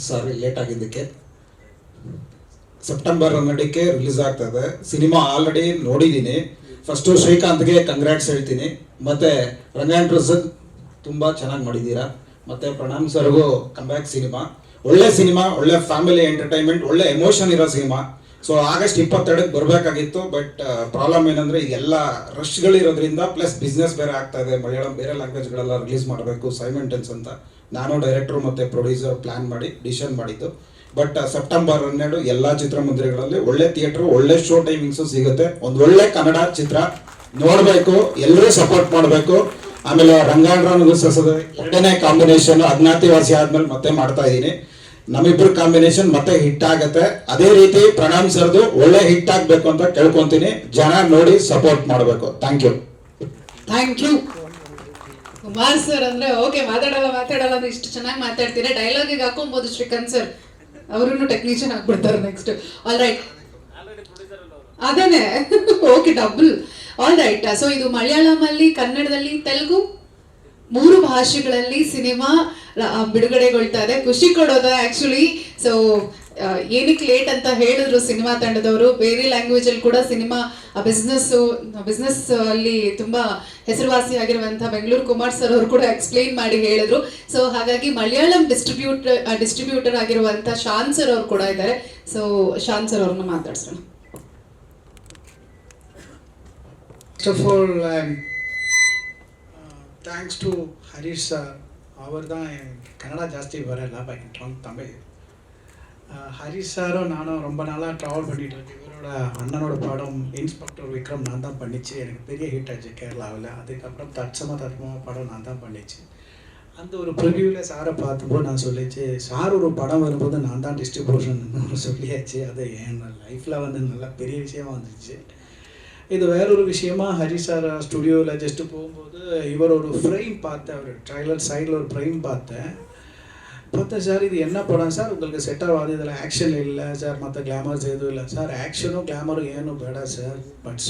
Speaker 6: ಸಾರಿ ಲೇಟ್ ಆಗಿದ್ದಕ್ಕೆ. ಸೆಪ್ಟೆಂಬರ್ 12ಕ್ಕೆ ರಿಲೀಸ್ ಆಗ್ತದೆ ಸಿನಿಮಾ. ಆಲ್ರೆಡಿ ನೋಡಿದ್ದೀನಿ. ಫಸ್ಟು ಶ್ರೀಕಾಂತ್ಗೆ ಕಂಗ್ರಾಟ್ಸ್ ಹೇಳ್ತೀನಿ. ಮತ್ತೆ ರಂಗಾಯಣ ಪ್ರಸಾದ್ ತುಂಬಾ ಚೆನ್ನಾಗಿ ಮಾಡಿದ್ದೀರಾ. ಮತ್ತೆ ಪ್ರಣಾಮ್ ಸರ್ಗೂ ಕಮ್ಬ್ಯಾಕ್ ಸಿನಿಮಾ. ಒಳ್ಳೆ ಸಿನಿಮಾ, ಒಳ್ಳೆ ಫ್ಯಾಮಿಲಿ ಎಂಟರ್ಟೈನ್ಮೆಂಟ್, ಒಳ್ಳೆ ಎಮೋಷನ್ ಇರೋ ಸಿನಿಮಾ. ಸೊ ಆಗಸ್ಟ್ 22ಕ್ಕೆ ಬರಬೇಕಾಗಿತ್ತು. ಬಟ್ ಪ್ರಾಬ್ಲಮ್ ಏನಂದ್ರೆ ಈಗೆಲ್ಲ ರಶ್ಗಳಿರೋದ್ರಿಂದ, ಪ್ಲಸ್ ಬಿಸ್ನೆಸ್ ಬೇರೆ ಆಗ್ತಾ ಇದೆ. ಮಲಯಾಳಂ ಬೇರೆ ಲ್ಯಾಂಗ್ವೇಜ್ಗಳೆಲ್ಲ ರಿಲೀಸ್ ಮಾಡಬೇಕು ಸೈಮೆಂಟೆನ್ಸ್ ಅಂತ ನಾನು ಡೈರೆಕ್ಟರ್ ಮತ್ತೆ ಪ್ರೊಡ್ಯೂಸರ್ ಪ್ಲಾನ್ ಮಾಡಿ ಡಿಸಿಷನ್ ಮಾಡಿದ್ದು. ಬಟ್ ಸೆಪ್ಟೆಂಬರ್ 12 ಎಲ್ಲ ಚಿತ್ರಮಂದಿರಗಳಲ್ಲಿ ಒಳ್ಳೆ ಥಿಯೇಟರ್, ಒಳ್ಳೆ ಶೋ ಟೈಮಿಂಗ್ಸು ಸಿಗುತ್ತೆ. ಒಂದು ಒಳ್ಳೆ ಕನ್ನಡ ಚಿತ್ರ ನೋಡಬೇಕು, ಎಲ್ಲರೂ ಸಪೋರ್ಟ್ ಮಾಡಬೇಕು. ಆಮೇಲೆ ರಂಗಾಯಣನಿಗೂ ಸಸದ ಎರಡನೇ ಕಾಂಬಿನೇಷನ್ ಅಜ್ಞಾತಿವಾಸಿ ಆದ್ಮೇಲೆ ಮತ್ತೆ ಮಾಡ್ತಾ ಇದ್ದೀನಿ. ನಮ್ಮಿಬ್ರು ಕಾಂಬಿನೇಷನ್ ಮತ್ತೆ ಹಿಟ್ ಆಗತ್ತೆ. ಅದೇ ರೀತಿ ಪ್ರಣಾಮ್ ಸರ್ದು ಒಳ್ಳೆ ಹಿಟ್ ಆಗ್ಬೇಕು ಅಂತ ಕೇಳ್ಕೊಂತೀನಿ. ಜನ ನೋಡಿ ಸಪೋರ್ಟ್ ಮಾಡಬೇಕು. Thank you.
Speaker 2: Thank you. Kumar sir ಅಂದ್ರೆ ಓಕೆ, ಮಾತಾಡಲ್ಲ ಅಂದ್ರೆ ಇಷ್ಟು ಚೆನ್ನಾಗಿ ಮಾತಾಡ್ತೀರಾ. ಡೈಲಾಗಿಗೆ ಹಾಕೊಬಹುದು ಶ್ರೀಕಾಂತ್ ಸರ್, ಅವ್ರೂ ಟೆಕ್ನಿಷಿಯನ್ ಆಗ್ಬಿಡ್ತಾರೆ ನೆಕ್ಸ್ಟ್. ಆಲ್ ರೈಟ್, ಅದೇನೆ okay, double. All right. So ಇದು ಮಲಯಾಳಂ ಅಲ್ಲಿ, ಕನ್ನಡದಲ್ಲಿ, ತೆಲುಗು 3 ಭಾಷೆಗಳಲ್ಲಿ ಸಿನಿಮಾ ಬಿಡುಗಡೆಗೊಳ್ತಾ ಇದೆ. ಖುಷಿ ಕೊಡೋದು ಆಕ್ಚುಲಿ. ಸೊ ಏನಕ್ಕೆ ಲೇಟ್ ಅಂತ ಹೇಳಿದ್ರು ಸಿನಿಮಾ ತಂಡದವರು. ಬೇರೆ ಲ್ಯಾಂಗ್ವೇಜ್ ಅಲ್ಲಿ ಕೂಡ ಸಿನಿಮಾ ಬಿಸ್ನೆಸ್ ಅಲ್ಲಿ ತುಂಬಾ ಹೆಸರುವಾಸಿ ಆಗಿರುವಂತಹ ಬೆಂಗಳೂರು ಕುಮಾರ್ ಸರ್ ಅವರು ಕೂಡ ಎಕ್ಸ್ಪ್ಲೈನ್ ಮಾಡಿ ಹೇಳಿದ್ರು. ಸೊ ಹಾಗಾಗಿ ಮಲಯಾಳಂ ಡಿಸ್ಟ್ರಿಬ್ಯೂಟರ್ ಆಗಿರುವಂತಹ ಶಾನ್ ಸರ್ ಅವರು ಕೂಡ ಇದ್ದಾರೆ. ಸೊ ಶಾನ್ ಸರ್ ಅವ್ರನ್ನ ಮಾತಾಡ್ಸೋಣ.
Speaker 7: First of all, thanks to Harish sir. அவர் தான் கன்னடா ஜாஸ்தி வரல, பட் தமிழ். ஹரிஷ் சாரும் நானும் ரொம்ப நாளாக ட்ராவல் பண்ணிகிட்டு இருக்கேன். இவரோட அண்ணனோட படம் இன்ஸ்பெக்டர் விக்ரம் நான் தான் பண்ணிச்சு. எனக்கு பெரிய ஹிட் ஆச்சு கேரளாவில். அதுக்கப்புறம் தட்சமா படம் நான் தான் பண்ணிச்சு. அந்த ஒரு ப்ரிவியூவில் சாரை பார்த்தபோது நான் சொல்லிச்சு, சார் ஒரு படம் வரும்போது நான் தான் டிஸ்ட்ரிபியூஷன் சொல்லியாச்சு. அது என் லைஃப்பில் வந்து நல்லா பெரிய விஷயமா வந்துச்சு. இது வேறொரு விஷயமா ஹரிஷ் சார் ஸ்டுடியோவில் ஜஸ்ட்டு போகும்போது இவர் ஒரு ஃப்ரேம் பார்த்தேன். ஒரு ட்ரைலர் சைடில் ஒரு ஃப்ரேம் பார்த்தேன். சார் இது என்ன படம் சார், உங்களுக்கு செட் ஆகாது, இதில் ஆக்ஷன் இல்லை சார், மற்ற ಗ್ಲಾಮರ್ಸ್ ಎದುರು ಇಲ್ಲ ಸಾರ್. ಆ್ಯಕ್ಷನು ಗ್ಲಾಮರು ಏನು ಬೇಡ ಸರ್, ಬಟ್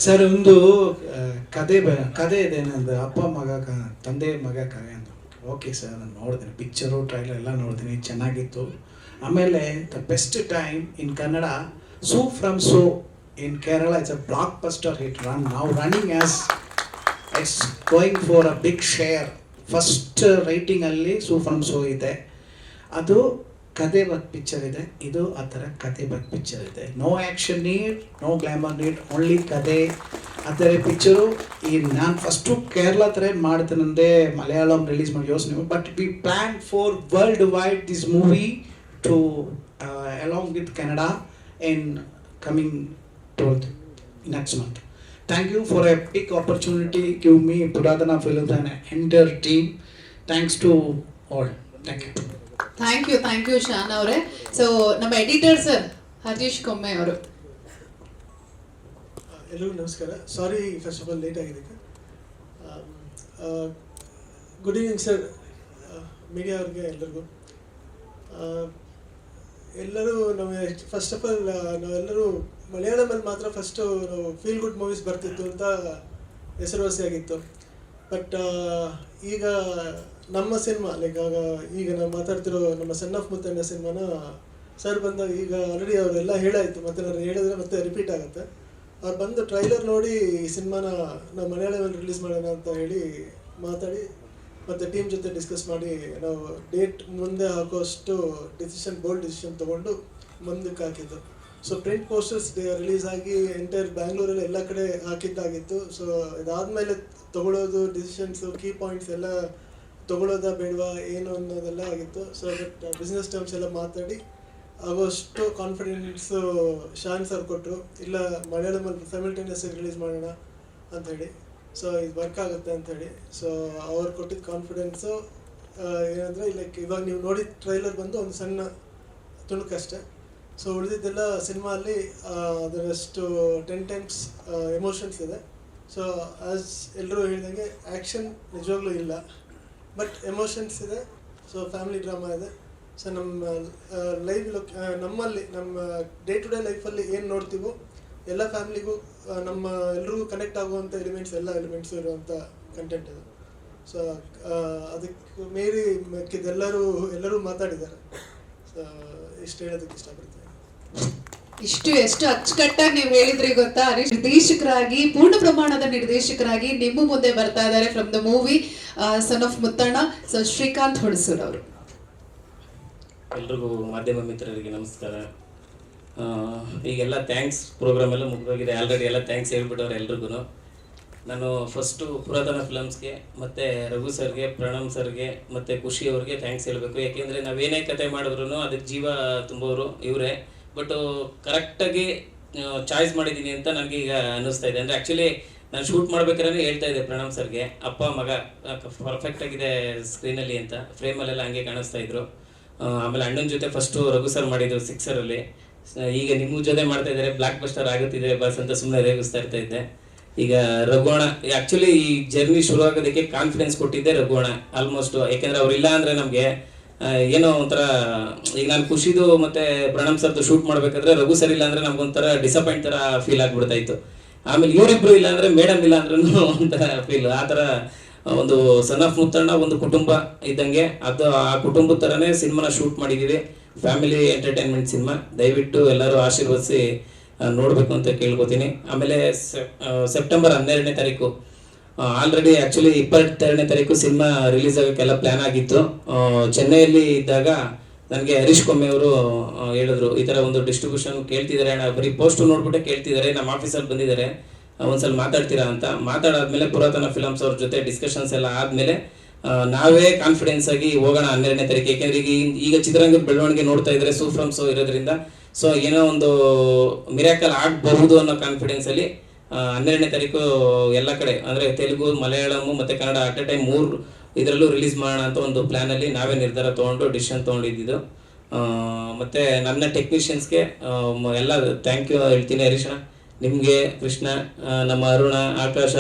Speaker 7: ಸರ್ ಒಂದು ಕತೆ ಇದೆ ನಂದು, ಅಪ್ಪ ಮಗ ತಂದೆ ಮಗ ಕತೆ ಅಂತ. ಓಕೆ ಸರ್, ನಾನು ನೋಡಿದ್ದೀನಿ ಪಿಕ್ಚರು ಟ್ರೈಲರ್ ಎಲ್ಲ ನೋಡಿದ್ದೀನಿ, ಚೆನ್ನಾಗಿತ್ತು. ಆಮೇಲೆ the best time in Kannada, Su from So in Kerala it's a blockbuster hit. ನಾವು running as it's going for a big share. First ರೈಟಿಂಗಲ್ಲಿ ಸೂ ಫ್ರಮ್ ಸೋ ಇದೆ. ಅದು ಕತೆ ಬಗ್ ಪಿಕ್ಚರ್ ಇದೆ. ಇದು ಆ ಥರ ಕತೆ ಬಗ್ ಪಿಕ್ಚರ್ ಇದೆ. No action need, no glamour need, only ಕತೆ. ಆ ಥರ ಪಿಕ್ಚರು. ಈ ನಾನು ಫಸ್ಟು ಕೇರಳ ಥರ ಮಾಡ್ತೇನೆಂದೇ ಮಲಯಾಳಂ ರಿಲೀಸ್ ಮಾಡಿ ಯೋಚನೆ, but we plan for world wide this movie to along with Canada in coming 12th next month. Thank you for a big opportunity. Give me Puratana Films and entire team. Thanks to all. Thank you.
Speaker 2: Thank you Shaan ಅವರೇ. So ನಮ್ಮ editor sir Harish ಕೊಮ್ಮೆ ಅವರು.
Speaker 8: ಎಲ್ಲರಿಗೂ ನಮಸ್ಕಾರ. Sorry first of all late ಆಗಿದ್ದಕ್ಕೆ. Good evening sir, media ಅವ್ರಿಗೆ ಎಲ್ಲರಿಗೂ. ಎಲ್ಲರೂ ನಾವು ಫಸ್ಟ್ ಆಫ್ ಆಲ್ ನಾವೆಲ್ಲರೂ ಮಲಯಾಳಮಲ್ಲಿ ಮಾತ್ರ ಫಸ್ಟು ನಾವು ಫೀಲ್ ಗುಡ್ ಮೂವೀಸ್ ಬರ್ತಿತ್ತು ಅಂತ ಹೆಸರುವಾಸಿಯಾಗಿತ್ತು. ಬಟ್ ಈಗ ನಮ್ಮ ಸಿನಿಮಾ ಲೈಕ್ ಈಗ ನಾವು ಮಾತಾಡ್ತಿರೋ ನಮ್ಮ ಸನ್ ಆಫ್ ಮುತ್ತಣ್ಣ ಸಿನಿಮಾನ ಸರ್ ಬಂದಾಗ ಈಗ ಆಲ್ರೆಡಿ ಅವರೆಲ್ಲ ಹೇಳಾಯಿತು, ಮತ್ತು ನಾನು ಹೇಳಿದ್ರೆ ಮತ್ತೆ ರಿಪೀಟ್ ಆಗುತ್ತೆ. ಅವ್ರು ಬಂದು ಟ್ರೈಲರ್ ನೋಡಿ ಈ ಸಿನಿಮಾನ ನಾವು ಮಲಯಾಳಮಲ್ಲಿ ರಿಲೀಸ್ ಮಾಡೋಣ ಅಂತ ಹೇಳಿ ಮಾತಾಡಿ ಮತ್ತು ಟೀಮ್ ಜೊತೆ ಡಿಸ್ಕಸ್ ಮಾಡಿ ನಾವು ಡೇಟ್ ಮುಂದೆ ಹಾಕೋಷ್ಟು ಬೋಲ್ಡ್ ಡಿಸಿಷನ್ ತೊಗೊಂಡು ಮುಂದಕ್ಕೆ ಹಾಕಿದ್ದು. ಸೊ ಪ್ರಿಂಟ್ ಪೋಸ್ಟರ್ಸ್ ರಿಲೀಸ್ ಆಗಿ ಎಂಟೈರ್ ಬ್ಯಾಂಗ್ಳೂರಲ್ಲಿ ಎಲ್ಲ ಕಡೆ ಹಾಕಿದ್ದಾಗಿತ್ತು. ಸೊ ಇದಾದಮೇಲೆ ತೊಗೊಳ್ಳೋದು ಡಿಸಿಷನ್ಸು, ಕೀ ಪಾಯಿಂಟ್ಸ್ ಎಲ್ಲ ತೊಗೊಳ್ಳೋದಾ ಬೇಡವಾ ಏನು ಅನ್ನೋದೆಲ್ಲ ಆಗಿತ್ತು. ಸೊ ಬಟ್ ಬಿಸ್ನೆಸ್ ಟರ್ಮ್ಸ್ ಎಲ್ಲ ಮಾತಾಡಿ ಆಗೋಷ್ಟು ಕಾನ್ಫಿಡೆನ್ಸು ಶಾನ್ ಸರ್ ಕೊಟ್ಟರು. ಇಲ್ಲ ಮಲಯಾಳಮಲ್ಲಿ ಸೈಮಲ್ಟೇನಿಯಸ್ ರಿಲೀಸ್ ಮಾಡೋಣ ಅಂಥೇಳಿ. ಸೊ ಇದು ವರ್ಕ್ ಆಗುತ್ತೆ ಅಂಥೇಳಿ. ಸೊ ಅವ್ರು ಕೊಟ್ಟಿದ್ದ ಕಾನ್ಫಿಡೆನ್ಸು ಏನಂದರೆ ಲೈಕ್ ಇವಾಗ ನೀವು ನೋಡಿದ ಟ್ರೈಲರ್ ಬಂದು ಒಂದು ಸಣ್ಣ ತುಣುಕಷ್ಟೇ. ಸೊ ಉಳಿದಿದ್ದೆಲ್ಲ ಸಿನಿಮಾ ಅಲ್ಲಿ ಅದರಷ್ಟು 10 times ಎಮೋಷನ್ಸ್ ಇದೆ. ಸೊ ಆ್ಯಸ್ ಎಲ್ಲರೂ ಹೇಳಿದಂಗೆ ಆ್ಯಕ್ಷನ್ ನಿಜವಾಗ್ಲೂ ಇಲ್ಲ, ಬಟ್ ಎಮೋಷನ್ಸ್ ಇದೆ. ಸೊ ಫ್ಯಾಮಿಲಿ ಡ್ರಾಮಾ ಇದೆ. ಸೊ ನಮ್ಮ ನಮ್ಮಲ್ಲಿ ನಮ್ಮ ಡೇ ಟು ಡೇ ಲೈಫಲ್ಲಿ ಏನು ನೋಡ್ತೀವೋ ಎಲ್ಲ ಫ್ಯಾಮಿಲಿಗೂ ನಮ್ಮ ಎಲ್ರಿಗೂ ಕನೆಕ್ಟ್ ಆಗುವಂಥ ಎಲ್ಲ ಎಲಿಮೆಂಟ್ಸು ಇರುವಂಥ ಕಂಟೆಂಟ್ ಇದು. ಸೊ ಅದಕ್ಕೆ ಮೀರಿ ಎಲ್ಲರೂ ಮಾತಾಡಿದ್ದಾರೆ. ಸೊ ಇಷ್ಟು ಹೇಳೋದಕ್ಕೆ ಇಷ್ಟಪಡ್ತೀನಿ.
Speaker 2: ಎಷ್ಟು ಅಚ್ಚುಕಟ್ಟಾಗಿ ನೀವು ಹೇಳಿದ್ರಿ ಗೊತ್ತಾ ಹರೀಶ್. ನಿರ್ದೇಶಕರಾಗಿ, ಪೂರ್ಣ ಪ್ರಮಾಣದ ನಿರ್ದೇಶಕರಾಗಿ ನಿಮ್ಮ ಮುಂದೆ ಬರ್ತಾ ಇದ್ದಾರೆ from the movie son of Muttanna. So Srikanth Holasur ಅವರು.
Speaker 9: ಎಲ್ರಿಗೂ ಮಾಧ್ಯಮ ಮಿತ್ರರಿಗೆ ನಮಸ್ಕಾರ. ಈಗೆಲ್ಲ ಥ್ಯಾಂಕ್ಸ್ ಪ್ರೋಗ್ರಾಮ್ ಎಲ್ಲ ಮುಗಿದೋಗಿದೆ ಆಲ್ರೆಡಿ. ಎಲ್ಲ ಥ್ಯಾಂಕ್ಸ್ ಹೇಳ್ಬಿಟ್ಟವ್ರೆ ಎಲ್ರಿಗೂ. ನಾನು ಫಸ್ಟು ಪುರಾತನ ಫಿಲಮ್ಸ್ಗೆ ಮತ್ತು ರಘು ಸರ್ಗೆ, ಪ್ರಣಮ್ ಸರ್ಗೆ ಮತ್ತು ಖುಷಿ ಅವ್ರಿಗೆ ಥ್ಯಾಂಕ್ಸ್ ಹೇಳಬೇಕು. ಯಾಕೆಂದರೆ ನಾವೇನೇ ಕತೆ ಮಾಡಿದ್ರು ಅದಕ್ಕೆ ಜೀವ ತುಂಬೋರು ಇವರೇ. ಬಟ್ ಕರೆಕ್ಟಾಗಿ ಚಾಯ್ಸ್ ಮಾಡಿದ್ದೀನಿ ಅಂತ ನನಗೆ ಈಗ ಅನ್ನಿಸ್ತಾ ಇದೆ. ಅಂದರೆ ಆ್ಯಕ್ಚುಲಿ ನಾನು ಶೂಟ್ ಮಾಡ್ಬೇಕಾದ್ರೆ ಹೇಳ್ತಾ ಇದ್ದೆ ಪ್ರಣಮ್ ಸರ್ಗೆ, ಅಪ್ಪ ಮಗ ಪರ್ಫೆಕ್ಟ್ ಆಗಿದೆ ಸ್ಕ್ರೀನಲ್ಲಿ ಅಂತ, ಫ್ರೇಮಲ್ಲೆಲ್ಲ ಹಂಗೆ ಕಾಣಿಸ್ತಾ ಇದ್ರು. ಆಮೇಲೆ ಅಣ್ಣನ ಜೊತೆ ಫಸ್ಟು ರಘು ಸರ್ ಮಾಡಿದ್ರು 6ರಲ್ಲಿ, ಈಗ ನಿಮ್ಮ ಜೊತೆ ಮಾಡ್ತಾ ಇದ್ದಾರೆ, ಬ್ಲಾಕ್ ಬಸ್ಟರ್ ಆಗುತ್ತಿದೆ ಬಸ್ ಅಂತ ಸುಮ್ಮನೆ ರೇಗಿಸ್ತಾ ಇದ್ದೆ. ಈಗ ರಘುವಣ ಆ್ಯಕ್ಚುಲಿ ಈ ಜರ್ನಿ ಶುರು ಆಗೋದಕ್ಕೆ ಕಾನ್ಫಿಡೆನ್ಸ್ ಕೊಟ್ಟಿದ್ದೆ ರಘುವಣ ಆಲ್ಮೋಸ್ಟ್. ಯಾಕೆಂದರೆ ಅವ್ರಿಲ್ಲ ಅಂದರೆ ನಮಗೆ ಏನೋ ಒಂಥರ, ಈಗ ನಾನು ಖುಷಿದು ಮತ್ತು ಪ್ರಣಮ್ ಸರ್ದು ಶೂಟ್ ಮಾಡಬೇಕಾದ್ರೆ ರಘು ಸರ್ ಇಲ್ಲ ಅಂದರೆ ನಮ್ಗೊಂಥರ ಡಿಸಪಾಯಿಂಟ್ ಥರ ಫೀಲ್ ಆಗಿಬಿಡ್ತಾ ಇತ್ತು. ಆಮೇಲೆ ಇವರಿಬ್ರು ಇಲ್ಲ ಅಂದರೆ ಮೇಡಮ್ ಇಲ್ಲ ಅಂದ್ರೂ ಒಂಥರ ಫೀಲ್, ಆ ಥರ ಒಂದು ಸನ್ ಆಫ್ ಮುತ್ತಣ್ಣ ಒಂದು ಕುಟುಂಬ ಇದ್ದಂಗೆ, ಅದು ಆ ಕುಟುಂಬದ ಥರನೇ ಸಿನಿಮಾನ ಶೂಟ್ ಮಾಡಿದ್ದೀವಿ. ಫ್ಯಾಮಿಲಿ ಎಂಟರ್ಟೈನ್ಮೆಂಟ್ ಸಿನಿಮಾ, ದಯವಿಟ್ಟು ಎಲ್ಲರೂ ಆಶೀರ್ವದಿಸಿ ನೋಡಬೇಕು ಅಂತ ಕೇಳ್ಕೊತೀನಿ. ಆಮೇಲೆ ಸೆಪ್ಟೆಂಬರ್ 12ನೇ ತಾರೀಕು ಆಲ್ರೆಡಿ ಆ್ಯಕ್ಚುಲಿ 22ನೇ ತಾರೀಕು ಸಿನಿಮಾ ರಿಲೀಸ್ ಆಗೋಕ್ಕೆಲ್ಲ ಪ್ಲ್ಯಾನ್ ಆಗಿತ್ತು. ಚೆನ್ನೈಯಲ್ಲಿ ಇದ್ದಾಗ ನನಗೆ ಹರೀಶ್ ಕೊಮ್ಮೆ ಅವರು ಹೇಳಿದ್ರು, ಈ ಥರ ಒಂದು ಡಿಸ್ಟ್ರಿಬ್ಯೂಷನ್ ಕೇಳ್ತಿದ್ದಾರೆ ಅಣ್ಣ, ಬರೀ ಪೋಸ್ಟು ನೋಡ್ಬಿಟ್ಟೆ ಕೇಳ್ತಿದ್ದಾರೆ, ನಮ್ಮ ಆಫೀಸಲ್ಲಿ ಬಂದಿದ್ದಾರೆ, ಒಂದ್ಸಲ ಮಾತಾಡ್ತೀರಾ ಅಂತ. ಮಾತಾಡಾದ್ಮೇಲೆ ಪುರಾತನ ಫಿಲಮ್ಸ್ ಅವ್ರ ಜೊತೆ ಡಿಸ್ಕಷನ್ಸ್ ಎಲ್ಲ ಆದಮೇಲೆ ನಾವೇ ಕಾನ್ಫಿಡೆನ್ಸ್ ಆಗಿ ಹೋಗೋಣ 12ನೇ ತಾರೀಕು. ಯಾಕೆಂದರೆ ಈಗ ಚಿತ್ರರಂಗದ ಬೆಳವಣಿಗೆ ನೋಡ್ತಾ ಇದ್ದಾರೆ, ಸೂಫ್ರಮ್ ಶೋ ಇರೋದ್ರಿಂದ, ಸೊ ಏನೋ ಒಂದು ಮಿರಾಕಲ್ ಆಗಬಹುದು ಅನ್ನೋ ಕಾನ್ಫಿಡೆನ್ಸಲ್ಲಿ 12ನೇ ತಾರೀಕು ಎಲ್ಲ ಕಡೆ ಅಂದರೆ ತೆಲುಗು, ಮಲಯಾಳಮು ಮತ್ತು ಕನ್ನಡ ಅಟ್ ಎ ಟೈಮ್ 3 ಇದರಲ್ಲೂ ರಿಲೀಸ್ ಮಾಡೋಣ ಅಂತ ಒಂದು ಪ್ಲ್ಯಾನಲ್ಲಿ ನಾವೇ ನಿರ್ಧಾರ ತೊಗೊಂಡು ಡಿಸಿಷನ್ ತೊಗೊಂಡಿದ್ದು. ಮತ್ತು ನನ್ನ ಟೆಕ್ನಿಷಿಯನ್ಸ್ಗೆ ಎಲ್ಲ ಥ್ಯಾಂಕ್ ಯು ಹೇಳ್ತೀನಿ. ಹರೀಶಣ್ಣ, ನಿಮಗೆ, ಕೃಷ್ಣ, ನಮ್ಮ ಅರುಣ, ಆಕಾಶ,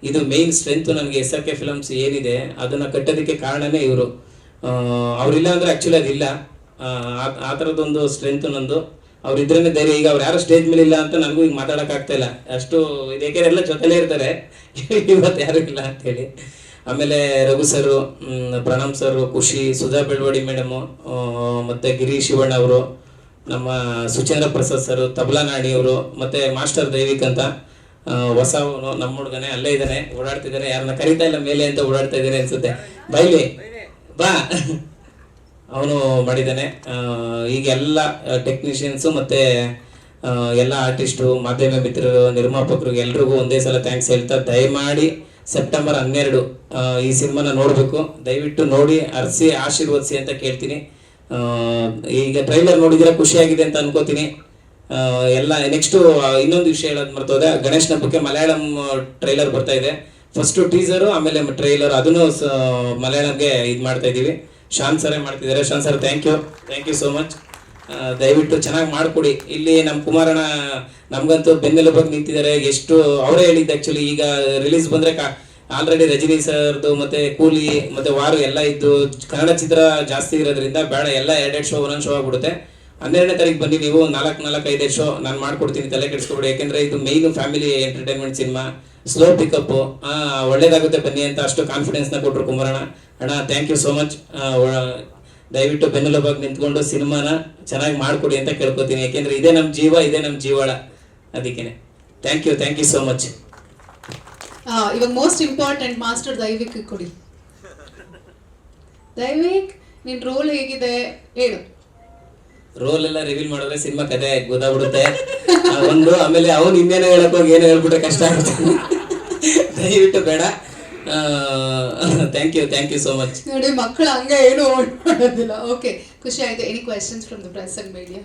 Speaker 9: ಇದು ಮೇಯ್ನ್ ಸ್ಟ್ರೆಂತು ನನಗೆ. SRK ಫಿಲಮ್ಸ್ ಏನಿದೆ ಅದನ್ನು ಕಟ್ಟೋದಕ್ಕೆ ಕಾರಣನೇ ಇವರು. ಅವರಿಲ್ಲ ಅಂದರೆ ಆ್ಯಕ್ಚುಲಿ ಅದಿಲ್ಲ, ಆ ಥರದ್ದೊಂದು ಸ್ಟ್ರೆಂತು ನಂದು. ಅವ್ರಿದ್ರೇ ಧೈರ್ಯ. ಈಗ ಅವ್ರು ಯಾರು ಸ್ಟೇಜ್ ಮೇಲೆ ಇಲ್ಲ ಅಂತ ನನಗೂ ಈಗ ಮಾತಾಡೋಕ್ಕಾಗ್ತಾ ಇಲ್ಲ, ಅಷ್ಟು ಇದಕ್ಕೆ ಎಲ್ಲ ಜೊತೆಲೇ ಇರ್ತಾರೆ, ಇವತ್ತು ಯಾರು ಇಲ್ಲ ಅಂತೇಳಿ. ಆಮೇಲೆ ರಘು ಸರು, ಪ್ರಣಮ್ ಸರು, ಖುಷಿ, ಸುಧಾ ಬೆಳವಡಿ ಮೇಡಮು, ಮತ್ತು ಗಿರಿ ಶಿವಣ್ಣ ಅವರು, ನಮ್ಮ ಸುಚೇಂದ್ರ ಪ್ರಸಾದ್ ಸರು, ತಬಲಾ ನಾಣಿಯವರು, ಮತ್ತು ಮಾಸ್ಟರ್ ದೈವಿಕ್ ಅಂತ ಹೊಸವನು ನಮ್ಮ ಹುಡುಗನೇ, ಅಲ್ಲೇ ಇದ್ದಾನೆ, ಓಡಾಡ್ತಿದ್ದಾನೆ, ಯಾರನ್ನ ಕರೀತಾ ಇಲ್ಲ ಮೇಲೆ ಅಂತ ಓಡಾಡ್ತಾ ಇದ್ದಾನೆ ಅನ್ಸುತ್ತೆ, ಬೈಲಿ ಬಾ, ಅವನು ಮಾಡಿದ್ದಾನೆ. ಈಗ ಎಲ್ಲ ಟೆಕ್ನಿಷಿಯನ್ಸು ಮತ್ತು ಎಲ್ಲ ಆರ್ಟಿಸ್ಟು, ಮಾಧ್ಯಮ ಮಿತ್ರರು, ನಿರ್ಮಾಪಕರಿಗೆ ಎಲ್ರಿಗೂ ಒಂದೇ ಸಲ ಥ್ಯಾಂಕ್ಸ್ ಹೇಳ್ತಾ, ದಯಮಾಡಿ ಸೆಪ್ಟೆಂಬರ್ 12 ಈ ಸಿನಿಮಾನ ನೋಡಬೇಕು, ದಯವಿಟ್ಟು ನೋಡಿ, ಅರಸಿ ಆಶೀರ್ವದಿಸಿ ಅಂತ ಕೇಳ್ತೀನಿ. ಈಗ ಟ್ರೈಲರ್ ನೋಡಿದ್ರೆ ಖುಷಿಯಾಗಿದೆ ಅಂತ ಅನ್ಕೋತೀನಿ. ಎಲ್ಲ ನೆಕ್ಸ್ಟು ಇನ್ನೊಂದು ವಿಷಯ ಹೇಳೋದು ಮರ್ತೋದೆ, ಗಣೇಶನ ಹಬ್ಬಕ್ಕೆ ಮಲಯಾಳಂ ಟ್ರೈಲರ್ ಬರ್ತಾ ಇದೆ. ಫಸ್ಟು ಟೀಸರು, ಆಮೇಲೆ ಟ್ರೈಲರ್, ಅದನ್ನು ಮಲಯಾಳಂಗೆ ಇದು ಮಾಡ್ತಾ ಇದ್ದೀವಿ. ಶಾನ್ ಸರೇ ಮಾಡ್ತಿದ್ದಾರೆ. Shaan sir, thank you so much. ದಯವಿಟ್ಟು ಚೆನ್ನಾಗಿ ಮಾಡಿಕೊಡಿ. ಇಲ್ಲಿ ನಮ್ಮ ಕುಮಾರಣ್ಣ ನಮಗಂತೂ ಬೆನ್ನೆಲುಬಾಗಿ ನಿಂತಿದ್ದಾರೆ. ಎಷ್ಟು ಅವರೇ ಹೇಳಿದ್ದು ಆ್ಯಕ್ಚುಲಿ, ಈಗ ರಿಲೀಸ್ ಬಂದರೆ ಆಲ್ರೆಡಿ ರಜನಿ ಸರ್ದು ಮತ್ತು ಕೂಲಿ ಮತ್ತು ವಾರು ಎಲ್ಲ ಇದ್ದು ಕನ್ನಡ ಚಿತ್ರ ಜಾಸ್ತಿ ಇರೋದ್ರಿಂದ ಬೇಡ, ಎಲ್ಲ 2 ಶೋ ಒಂದೊಂದು ಶೋ ಆಗ್ಬಿಡುತ್ತೆ. 12ನೇ ತಾರೀಕು ಬನ್ನಿ ನೀವು, 4-5 ಶೋ ನಾನು ಮಾಡ್ಕೊಡ್ತೀನಿ, ತಲೆ ಕೆಡಿಸ್ಕೊಬಿಡಿ. ಯಾಕೆಂದರೆ ಇದು main family entertainment cinema, slow pickup, ಒಳ್ಳೇದಾಗುತ್ತೆ ಬನ್ನಿ ಅಂತ ಅಷ್ಟು ಕಾನ್ಫಿಡೆನ್ಸ್ನ ಕೊಟ್ಟರು ಕುಮಾರಣ್ಣ ಅಣ್ಣ. Thank you so much. ದಯವಿಟ್ಟು ಬೆನ್ನೆಲುಬಾಗಿ ನಿಂತ್ಕೊಂಡು ಸಿನಿಮಾನ ಚೆನ್ನಾಗಿ ಮಾಡಿಕೊಡಿ ಅಂತ ಕೇಳ್ಕೊತೀನಿ. ಯಾಕೆಂದರೆ ಇದೇ ನಮ್ಮ ಜೀವ, ಇದೇ ನಮ್ಮ ಜೀವಾಳ, ಅದಕ್ಕೇನೆ. Thank you so much.
Speaker 2: ಇವಾಗ ಮೋಸ್ಟ್ ಇಂಪಾರ್ಟೆಂಟ್ ಮಾಸ್ಟರ್ ದೈವಿಕ್ ಕೊಡಿ. ದೈವಿಕ್, ನಿನ್ ರೋಲ್ ಹೇಗಿದೆ ಹೇಳು.
Speaker 9: ರೋಲ್ ಎಲ್ಲ ರಿವೀಲ್ ಮಾಡಿದ್ರೆ ಸಿನಿಮಾ ಕತೆ ಗೊತ್ತಾಗ್ಬಿಡುತ್ತೆ ಒಂದು. ಆಮೇಲೆ ಅವ್ನು ಇನ್ನೇನೋ ಹೇಳಕ್ ಹೋಗಿ ಏನೋ ಹೇಳ್ಬಿಟ್ರೆ ಕಷ್ಟ ಆಗುತ್ತೆ, ದಯವಿಟ್ಟು ಬೇಡ. Thank you so much.
Speaker 2: ನೋಡಿ, ಮಕ್ಕಳು ಹಂಗೆ ಏನು ಮಾಡೋದಿಲ್ಲ. ಓಕೆ, ಖುಷಿ ಆಯ್ತು. Any questions from the press and media?